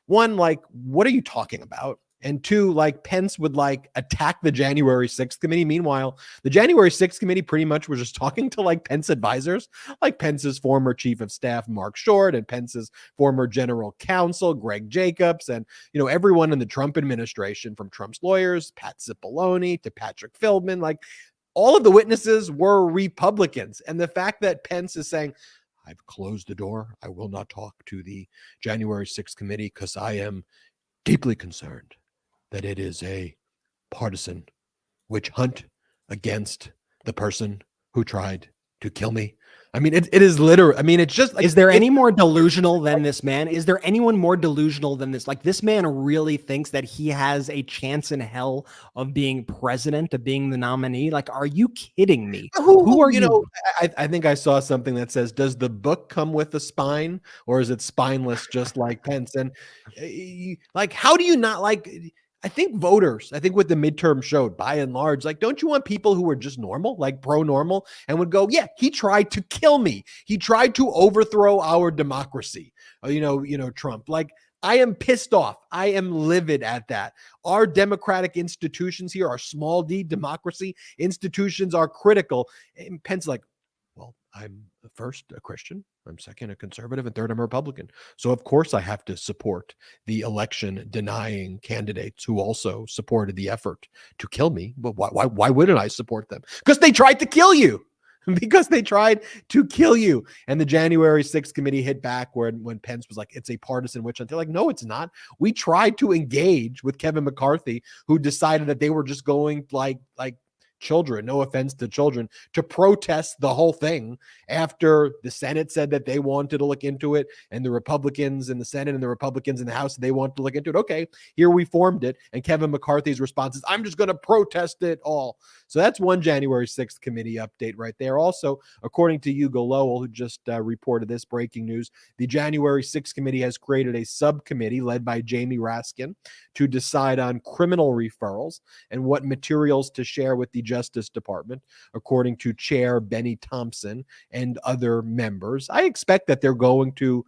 one, like, what are you talking about? And two, like, Pence would attack the January 6th committee. Meanwhile, the January 6th committee pretty much was just talking to Pence advisors, like Pence's former chief of staff, Mark Short, and Pence's former general counsel, Greg Jacobs, and, everyone in the Trump administration, from Trump's lawyers, Pat Cipollone to Patrick Philbin, all of the witnesses were Republicans. And the fact that Pence is saying, I've closed the door. I will not talk to the January 6th committee because I am deeply concerned that it is a partisan witch hunt against the person who tried to kill me. I mean, it is literal. I mean, it's just like, is there any more delusional than this man? Is there anyone more delusional than this? Like, this man really thinks that he has a chance in hell of being president, of being the nominee. Like, are you kidding me? Who are you? Know, I think I saw something that says, does the book come with a spine, or is it spineless just like Pence? And like, how do you not like, I think voters, I think what the midterm showed by and large, like, don't you want people who are just normal, like pro-normal, and would go, yeah, he tried to kill me. He tried to overthrow our democracy. Trump, like, I am pissed off. I am livid at that. Our democratic institutions here, our small d democracy institutions are critical. And Pence like, well, I'm first a Christian, I'm second a conservative, and third I'm a Republican. So of course I have to support the election denying candidates who also supported the effort to kill me. But why wouldn't I support them? Because they tried to kill you. Because they tried to kill you. And the January 6th committee hit back when Pence was like, it's a partisan witch hunt. They're like, no, it's not. We tried to engage with Kevin McCarthy, who decided that they were just going like children, no offense to children, to protest the whole thing after the Senate said that they wanted to look into it, and the Republicans in the Senate and the Republicans in the House, they want to look into it. Okay, here we formed it. And Kevin McCarthy's response is, I'm just going to protest it all. So that's one January 6th committee update right there. Also, according to Hugo Lowell, who just reported this breaking news, the January 6th committee has created a subcommittee led by Jamie Raskin to decide on criminal referrals and what materials to share with the Justice Department, according to Chair Benny Thompson and other members. I expect that they're going to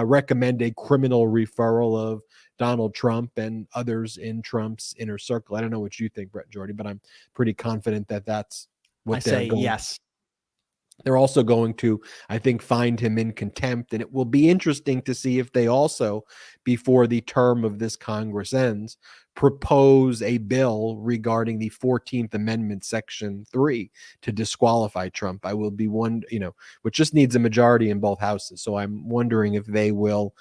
recommend a criminal referral of Donald Trump and others in Trump's inner circle. I don't know what you think, Brett Jordy, but I'm pretty confident that that's what they're going. Yes. They're also going to, I think, find him in contempt. And it will be interesting to see if they also, before the term of this Congress ends, propose a bill regarding the 14th Amendment, Section 3, to disqualify Trump. I will be which just needs a majority in both houses. So I'm wondering if they will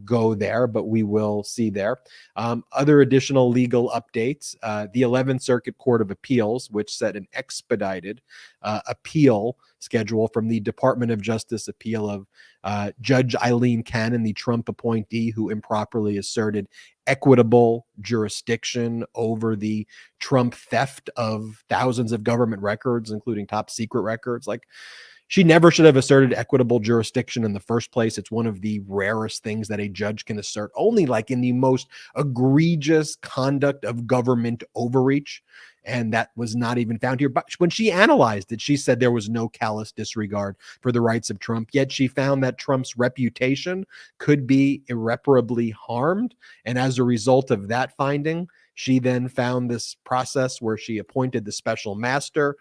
go there, but we will see there. Other additional legal updates. The 11th Circuit Court of Appeals, which set an expedited appeal schedule from the Department of Justice appeal of Judge Eileen Cannon, the Trump appointee who improperly asserted equitable jurisdiction over the Trump theft of thousands of government records, including top secret records. Like, she never should have asserted equitable jurisdiction in the first place. It's one of the rarest things that a judge can assert, only like in the most egregious conduct of government overreach. And that was not even found here. But when she analyzed it, she said there was no callous disregard for the rights of Trump. Yet she found that Trump's reputation could be irreparably harmed. And as a result of that finding, she then found this process where she appointed the special master.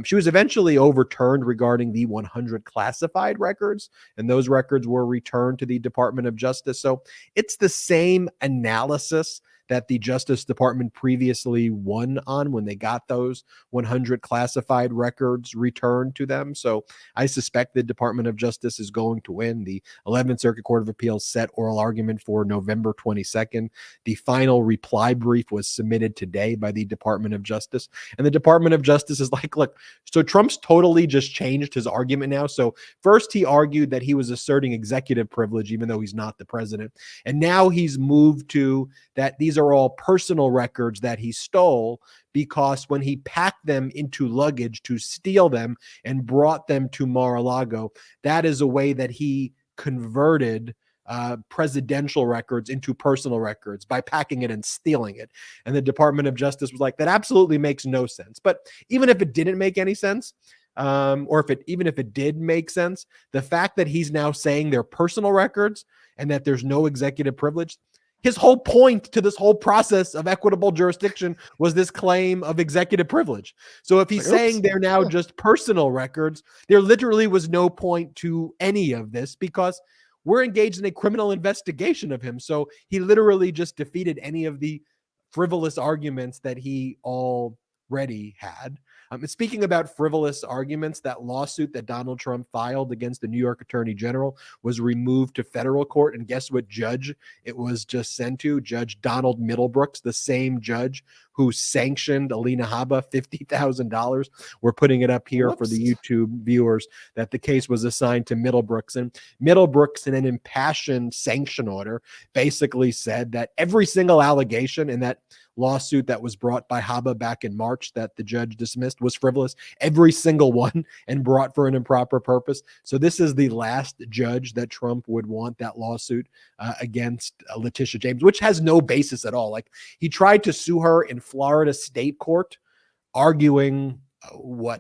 She was eventually overturned regarding the 100 classified records, and those records were returned to the Department of Justice. So it's the same analysis that the Justice Department previously won on when they got those 100 classified records returned to them. So I suspect the Department of Justice is going to win. The 11th Circuit Court of Appeals set oral argument for November 22nd. The final reply brief was submitted today by the Department of Justice. And the Department of Justice is like, look, so Trump's totally just changed his argument now. So first he argued that he was asserting executive privilege, even though he's not the president. And now he's moved to that these are all personal records that he stole, because when he packed them into luggage to steal them and brought them to Mar-a-Lago, that is a way that he converted presidential records into personal records by packing it and stealing it. And the Department of Justice was like, that absolutely makes no sense. But even if it didn't make any sense, or even if it did make sense, the fact that he's now saying they're personal records and that there's no executive privilege, his whole point to this whole process of equitable jurisdiction was this claim of executive privilege. So if he's saying they're now just personal records, there literally was no point to any of this, because we're engaged in a criminal investigation of him. So he literally just defeated any of the frivolous arguments that he already had. And speaking about frivolous arguments, that lawsuit that Donald Trump filed against the New York Attorney General was removed to federal court. And guess what judge it was just sent to? Judge Donald Middlebrooks, the same judge who sanctioned Alina Habba $50,000. We're putting it up here for the YouTube viewers that the case was assigned to Middlebrooks. And Middlebrooks, in an impassioned sanction order, basically said that every single allegation in that lawsuit that was brought by Habba back in March that the judge dismissed was frivolous, every single one, and brought for an improper purpose. So this is the last judge that Trump would want that lawsuit against Letitia James, which has no basis at all. Like, he tried to sue her in Florida state court, arguing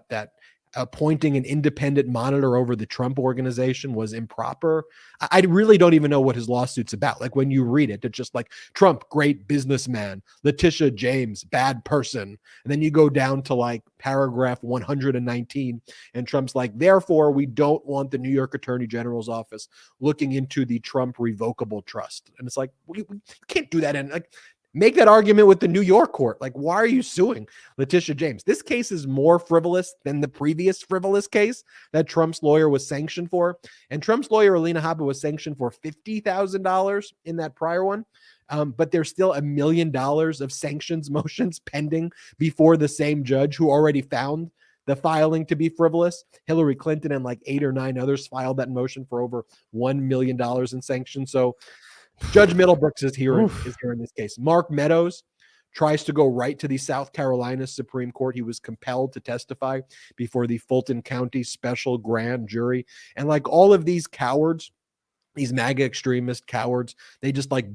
that appointing an independent monitor over the Trump organization was improper. I really don't even know what his lawsuit's about. Like, when you read it, it's just like, Trump, great businessman; Letitia James, bad person. And then you go down to like paragraph 119, and Trump's like, therefore, we don't want the New York Attorney General's office looking into the Trump revocable trust. And it's like, we can't do that. And like, make that argument with the New York court. Like, why are you suing Letitia James? This case is more frivolous than the previous frivolous case that Trump's lawyer was sanctioned for. And Trump's lawyer, Alina Habba, was sanctioned for $50,000 in that prior one. But there's still $1 million of sanctions motions pending before the same judge who already found the filing to be frivolous. Hillary Clinton and like 8 or 9 others filed that motion for over $1 million in sanctions. So Judge Middlebrooks is here in this case. Mark Meadows tries to go right to the South Carolina Supreme Court. He was compelled to testify before the Fulton County Special Grand Jury. And like all of these cowards, these MAGA extremist cowards, they just like,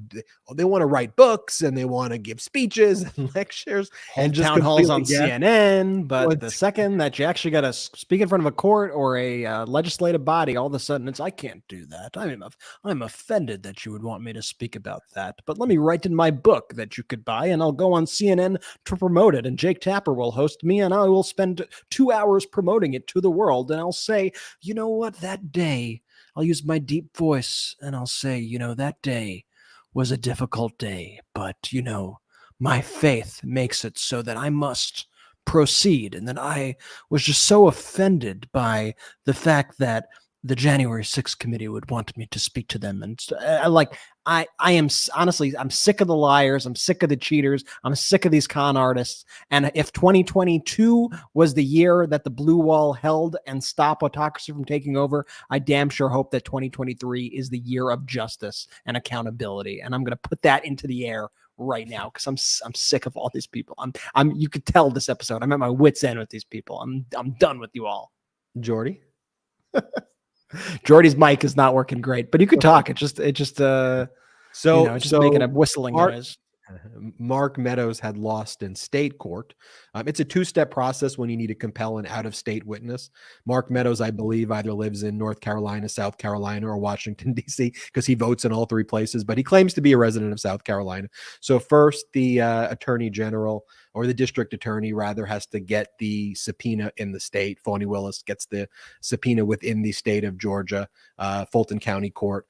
they want to write books and they want to give speeches and lectures and just town halls on completely CNN. But the second that you actually got to speak in front of a court or a legislative body, all of a sudden it's, I can't do that. I'm offended that you would want me to speak about that. But let me write in my book that you could buy, and I'll go on CNN to promote it. And Jake Tapper will host me, and I will spend 2 hours promoting it to the world. And I'll say, you know what, that day, I'll use my deep voice and I'll say, you know, that day was a difficult day, but, you know, my faith makes it so that I must proceed. And then I was just so offended by the fact that the January 6th committee would want me to speak to them. And I am honestly, I'm sick of the liars. I'm sick of the cheaters. I'm sick of these con artists. And if 2022 was the year that the blue wall held and stop autocracy from taking over, I damn sure hope that 2023 is the year of justice and accountability. And I'm going to put that into the air right now, because I'm sick of all these people. You could tell this episode, I'm at my wit's end with these people. I'm done with you all. Jordy. Jordy's mic is not working great, but you could talk. It's just making a whistling noise. Mark Meadows had lost in state court. It's a 2-step process when you need to compel an out-of-state witness. Mark Meadows, I believe, either lives in North Carolina, South Carolina, or Washington, D.C., because he votes in all 3 places, but he claims to be a resident of South Carolina. So first, the attorney general, or the district attorney, rather, has to get the subpoena in the state. Fani Willis gets the subpoena within the state of Georgia, Fulton County Court,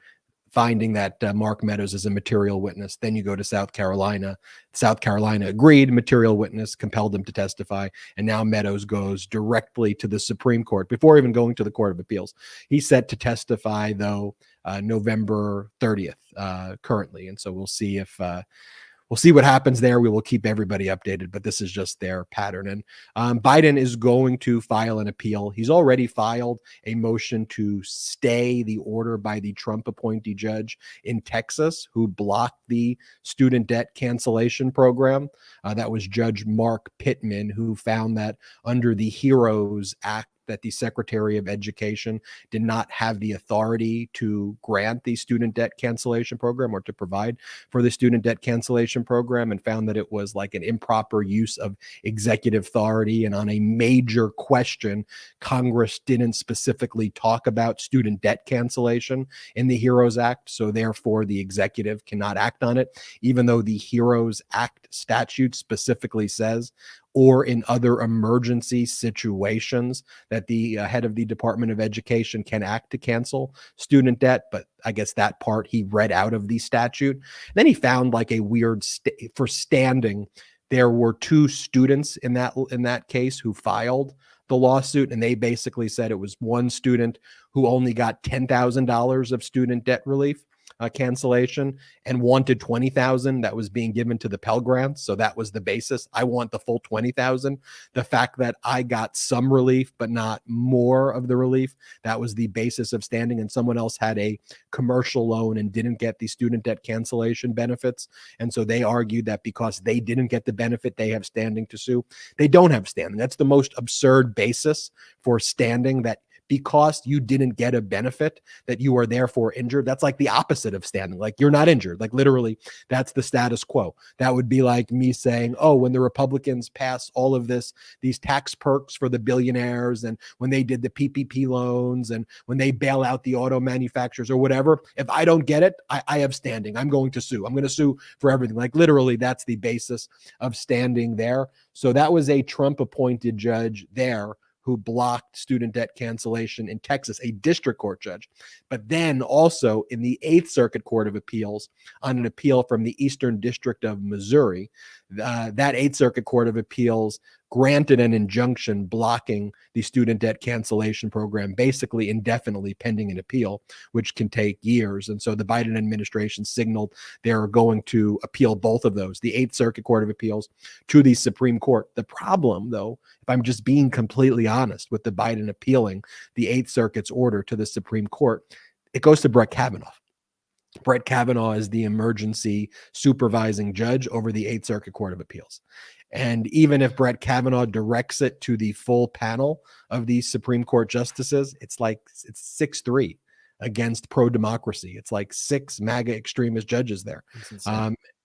finding that Mark Meadows is a material witness. Then you go to South Carolina. South Carolina agreed, material witness, compelled him to testify. And now Meadows goes directly to the Supreme Court before even going to the Court of Appeals. He's set to testify, though, November 30th currently. And so we'll see if we'll see what happens there. We will keep everybody updated, but this is just their pattern. And Biden is going to file an appeal. He's already filed a motion to stay the order by the Trump appointee judge in Texas who blocked the student debt cancellation program. That was Judge Mark Pittman, who found that under the HEROES Act, that the Secretary of Education did not have the authority to grant the student debt cancellation program or to provide for the student debt cancellation program, and found that it was like an improper use of executive authority. And on a major question, Congress didn't specifically talk about student debt cancellation in the HEROES Act. So therefore, the executive cannot act on it, even though the HEROES Act statute specifically says, or in other emergency situations, that the head of the Department of Education can act to cancel student debt. But I guess that part he read out of the statute. Then he found like a weird for standing. There were 2 students in that case who filed the lawsuit, and they basically said it was one student who only got $10,000 of student debt relief. cancellation and wanted 20,000 that was being given to the Pell Grants. So that was the basis. I want the full 20,000. The fact that I got some relief, but not more of the relief, that was the basis of standing. And someone else had a commercial loan and didn't get the student debt cancellation benefits. And so they argued that because they didn't get the benefit, they have standing to sue. They don't have standing. That's the most absurd basis for standing, that because you didn't get a benefit that you are therefore injured. That's like the opposite of standing. Like, you're not injured. Like, literally, that's the status quo. That would be like me saying, oh, when the Republicans pass all of these tax perks for the billionaires, and when they did the PPP loans, and when they bail out the auto manufacturers or whatever, if I don't get it, I have standing. I'm going to sue. I'm going to sue for everything. Like, literally, that's the basis of standing there. So that was a Trump appointed judge there who blocked student debt cancellation in Texas, a district court judge. But then also in the Eighth Circuit Court of Appeals, on an appeal from the Eastern District of Missouri, that Eighth Circuit Court of Appeals granted an injunction blocking the student debt cancellation program, basically indefinitely, pending an appeal, which can take years. And so the Biden administration signaled they're going to appeal both of those, the Eighth Circuit Court of Appeals to the Supreme Court. The problem, though, if I'm just being completely honest with the Biden appealing the Eighth Circuit's order to the Supreme Court, it goes to Brett Kavanaugh. Brett Kavanaugh is the emergency supervising judge over the Eighth Circuit Court of Appeals. And even if Brett Kavanaugh directs it to the full panel of these Supreme Court justices, it's 6-3 against pro-democracy. It's like 6 MAGA extremist judges there.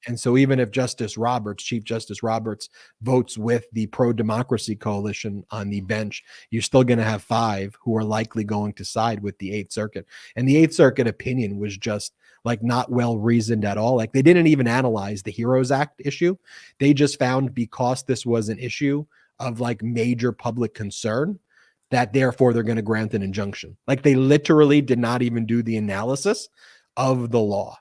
And so even if Chief Justice Roberts votes with the pro-democracy coalition on the bench, you're still going to have 5 who are likely going to side with the Eighth Circuit. And the Eighth Circuit opinion was just like not well reasoned at all. Like, they didn't even analyze the HEROES Act issue. They just found, because this was an issue of like major public concern, that therefore they're going to grant an injunction. Like, they literally did not even do the analysis of the law.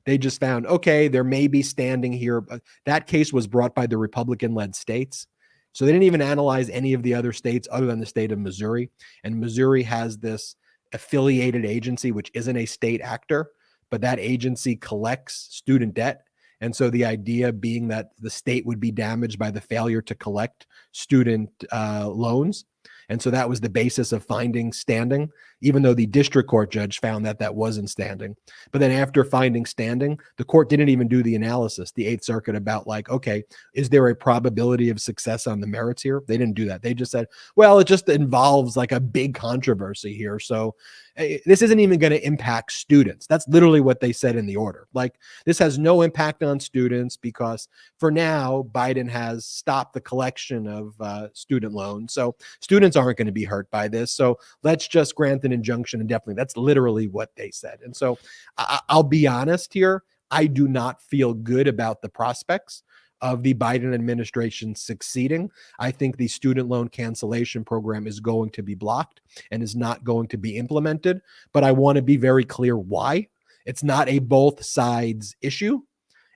They just found, okay, there may be standing here. But that case was brought by the Republican-led states. So they didn't even analyze any of the other states other than the state of Missouri. And Missouri has this affiliated agency, which isn't a state actor, but that agency collects student debt. And so the idea being that the state would be damaged by the failure to collect student loans. And so that was the basis of finding standing, even though the district court judge found that that wasn't standing. But then after finding standing, the court didn't even do the analysis, the Eighth Circuit, about like, okay, is there a probability of success on the merits here? They didn't do that. They just said, well, it just involves like a big controversy here. So this isn't even going to impact students. That's literally what they said in the order. Like, this has no impact on students because for now, Biden has stopped the collection of student loans. So students aren't going to be hurt by this. So let's just grant an injunction indefinitely. That's literally what they said. And so I'll be honest here. I do not feel good about the prospects of the Biden administration succeeding. I think the student loan cancellation program is going to be blocked and is not going to be implemented. But I want to be very clear why. It's not a both sides issue.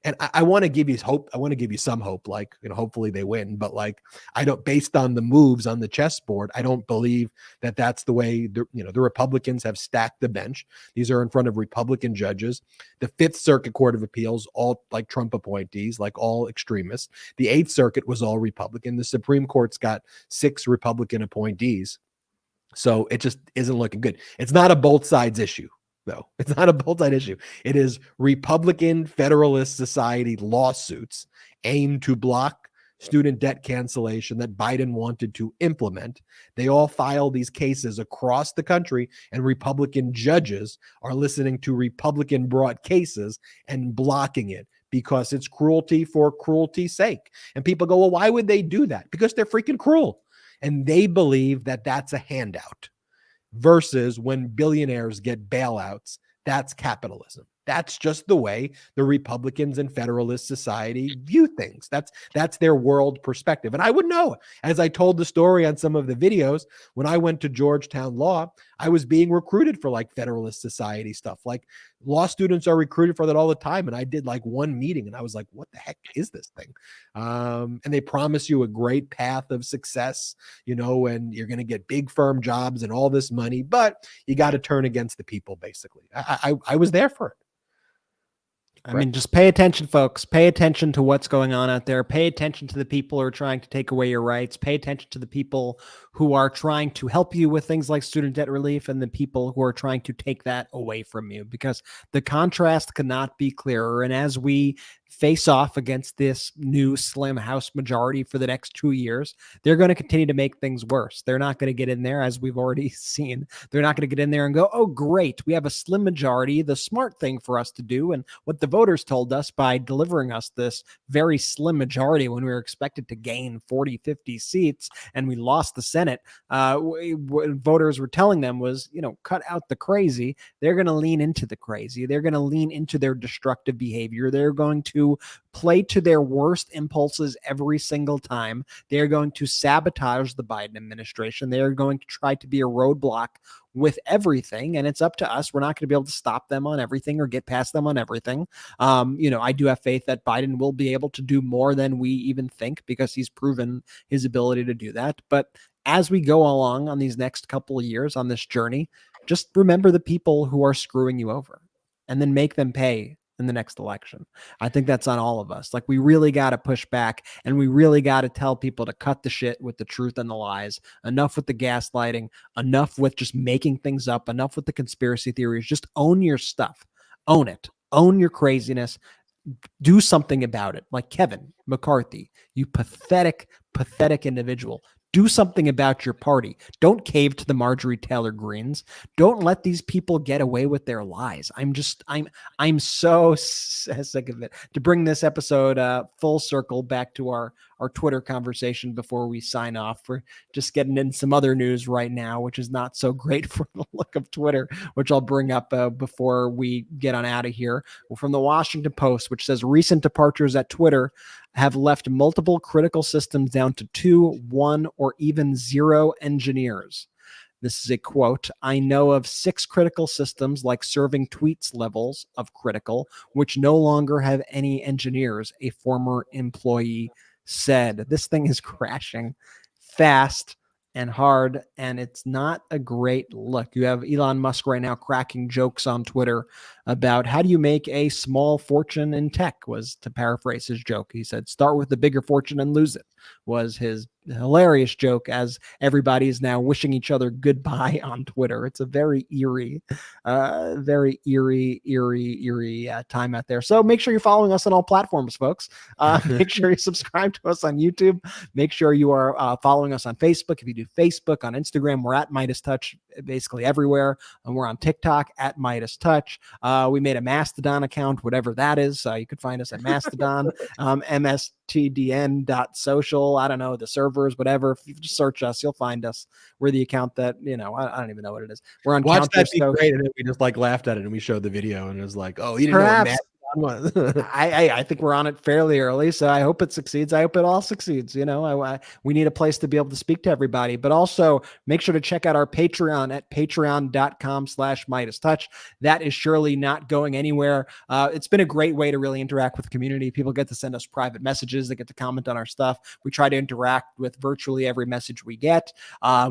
And I want to give you hope. I want to give you some hope, like, hopefully they win. But like, I don't, based on the moves on the chessboard, I don't believe that that's the way the Republicans have stacked the bench. These are in front of Republican judges. The Fifth Circuit Court of Appeals, all like Trump appointees, like all extremists. The Eighth Circuit was all Republican. The Supreme Court's got 6 Republican appointees. So it just isn't looking good. It's not a both sides issue. though. It's not a bolt-on issue. It is Republican Federalist Society lawsuits aimed to block student debt cancellation that Biden wanted to implement. They all file these cases across the country, and Republican judges are listening to Republican brought cases and blocking it because it's cruelty for cruelty's sake. And people go, well, why would they do that? Because they're freaking cruel. And they believe that that's a handout versus when billionaires get bailouts, that's capitalism. That's just the way the Republicans and Federalist Society view things. That's their world perspective. And I would know, as I told the story on some of the videos, when I went to Georgetown Law, I was being recruited for like Federalist Society stuff. Like law students are recruited for that all the time. And I did like one meeting and I was like, what the heck is this thing? And they promise you a great path of success, you know, and you're going to get big firm jobs and all this money, but you got to turn against the people, basically. I was there for it. I mean, just pay attention, folks. Pay attention to what's going on out there. Pay attention to the people who are trying to take away your rights. Pay attention to the people who are trying to help you with things like student debt relief and the people who are trying to take that away from you, because the contrast cannot be clearer. And as we face off against this new slim House majority for the next 2 years, they're going to continue to make things worse. They're not going to get in there, as we've already seen. They're not going to get in there and go, oh, great, we have a slim majority. The smart thing for us to do, and what the voters told us by delivering us this very slim majority when we were expected to gain 40, 50 seats and we lost the Senate, what voters were telling them was, cut out the crazy. They're going to lean into the crazy. They're going to lean into their destructive behavior. They're going to play to their worst impulses every single time. They're going to sabotage the Biden administration. They're going to try to be a roadblock with everything, and it's up to us. We're not going to be able to stop them on everything or get past them on everything. I do have faith that Biden will be able to do more than we even think, because he's proven his ability to do that. But as we go along on these next couple of years on this journey, just remember the people who are screwing you over and then make them pay in the next election. I think that's on all of us. Like, we really got to push back, and we really got to tell people to cut the shit with the truth and the lies. Enough with the gaslighting, enough with just making things up, enough with the conspiracy theories. Just own your stuff. Own it. Own your craziness. Do something about it. Like Kevin McCarthy, you pathetic, pathetic individual. Do something about your party. Don't cave to the Marjorie Taylor Greens. Don't let these people get away with their lies. I'm so sick of it. To bring this episode full circle back to our Twitter conversation before we sign off, we're just getting in some other news right now, which is not so great for the look of Twitter, which I'll bring up before we get on out of here. From the Washington Post, which says recent departures at Twitter have left multiple critical systems down to 2, 1, or even 0 engineers. This is a quote. I know of 6 critical systems, like serving tweets levels of critical, which no longer have any engineers, a former employee said. This thing is crashing fast and hard, and it's not a great look. You have Elon Musk right now cracking jokes on Twitter about how do you make a small fortune in tech, was, to paraphrase his joke. He said, start with the bigger fortune and lose it, was his hilarious joke, as everybody is now wishing each other goodbye on Twitter. It's a very eerie time out there. So make sure you're following us on all platforms, folks. Make sure you subscribe to us on YouTube. Make sure you are following us on Facebook. If you do Facebook, on Instagram, we're at Midas Touch basically everywhere. And we're on TikTok at Midas Touch. We made a Mastodon account, whatever that is. You could find us at Mastodon, mstdn.social. I don't know, the servers, whatever. If you just search us, you'll find us. We're the account that, I don't even know what it is. We're on Watch Counter. That be great. And then we just laughed at it and we showed the video and it was like, oh, you didn't Perhaps. know what Mastodon was. I think we're on it fairly early, so I hope it succeeds. I hope it all succeeds. We need a place to be able to speak to everybody, but also make sure to check out our Patreon at patreon.com/MidasTouch. That is surely not going anywhere. It's been a great way to really interact with the community. People get to send us private messages. They get to comment on our stuff. We try to interact with virtually every message we get.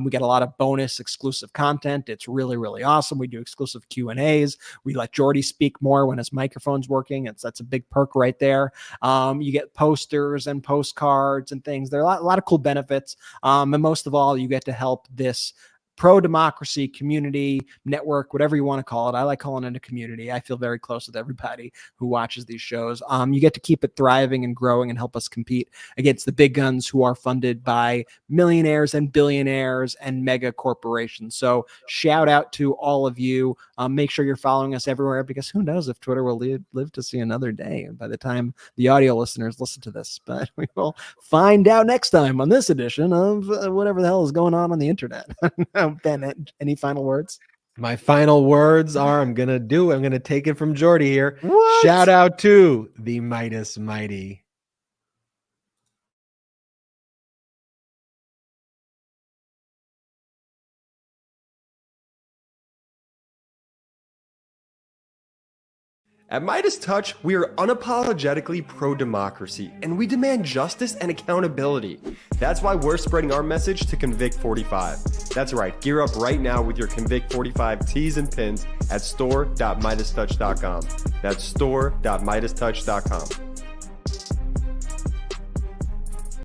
We get a lot of bonus exclusive content. It's really, really awesome. We do exclusive Q&As. We let Jordy speak more when his microphone's working. That's a big perk right there. You get posters and postcards and things. There are a lot of cool benefits. And most of all, you get to help this pro-democracy community network, whatever you want to call it. I like calling it a community. I feel very close with everybody who watches these shows. You get to keep it thriving and growing and help us compete against the big guns who are funded by millionaires and billionaires and mega corporations. So shout out to all of you. Make sure you're following us everywhere, because who knows if Twitter will live to see another day by the time the audio listeners listen to this. But we will find out next time on this edition of whatever the hell is going on the internet. Ben, any final words? My final words are, I'm going to take it from Jordy here. What? Shout out to the Midas Mighty. At Midas Touch, we are unapologetically pro-democracy, and we demand justice and accountability. That's why we're spreading our message to Convict 45. That's right. Gear up right now with your Convict 45 tees and pins at store.MidasTouch.com. That's store.MidasTouch.com.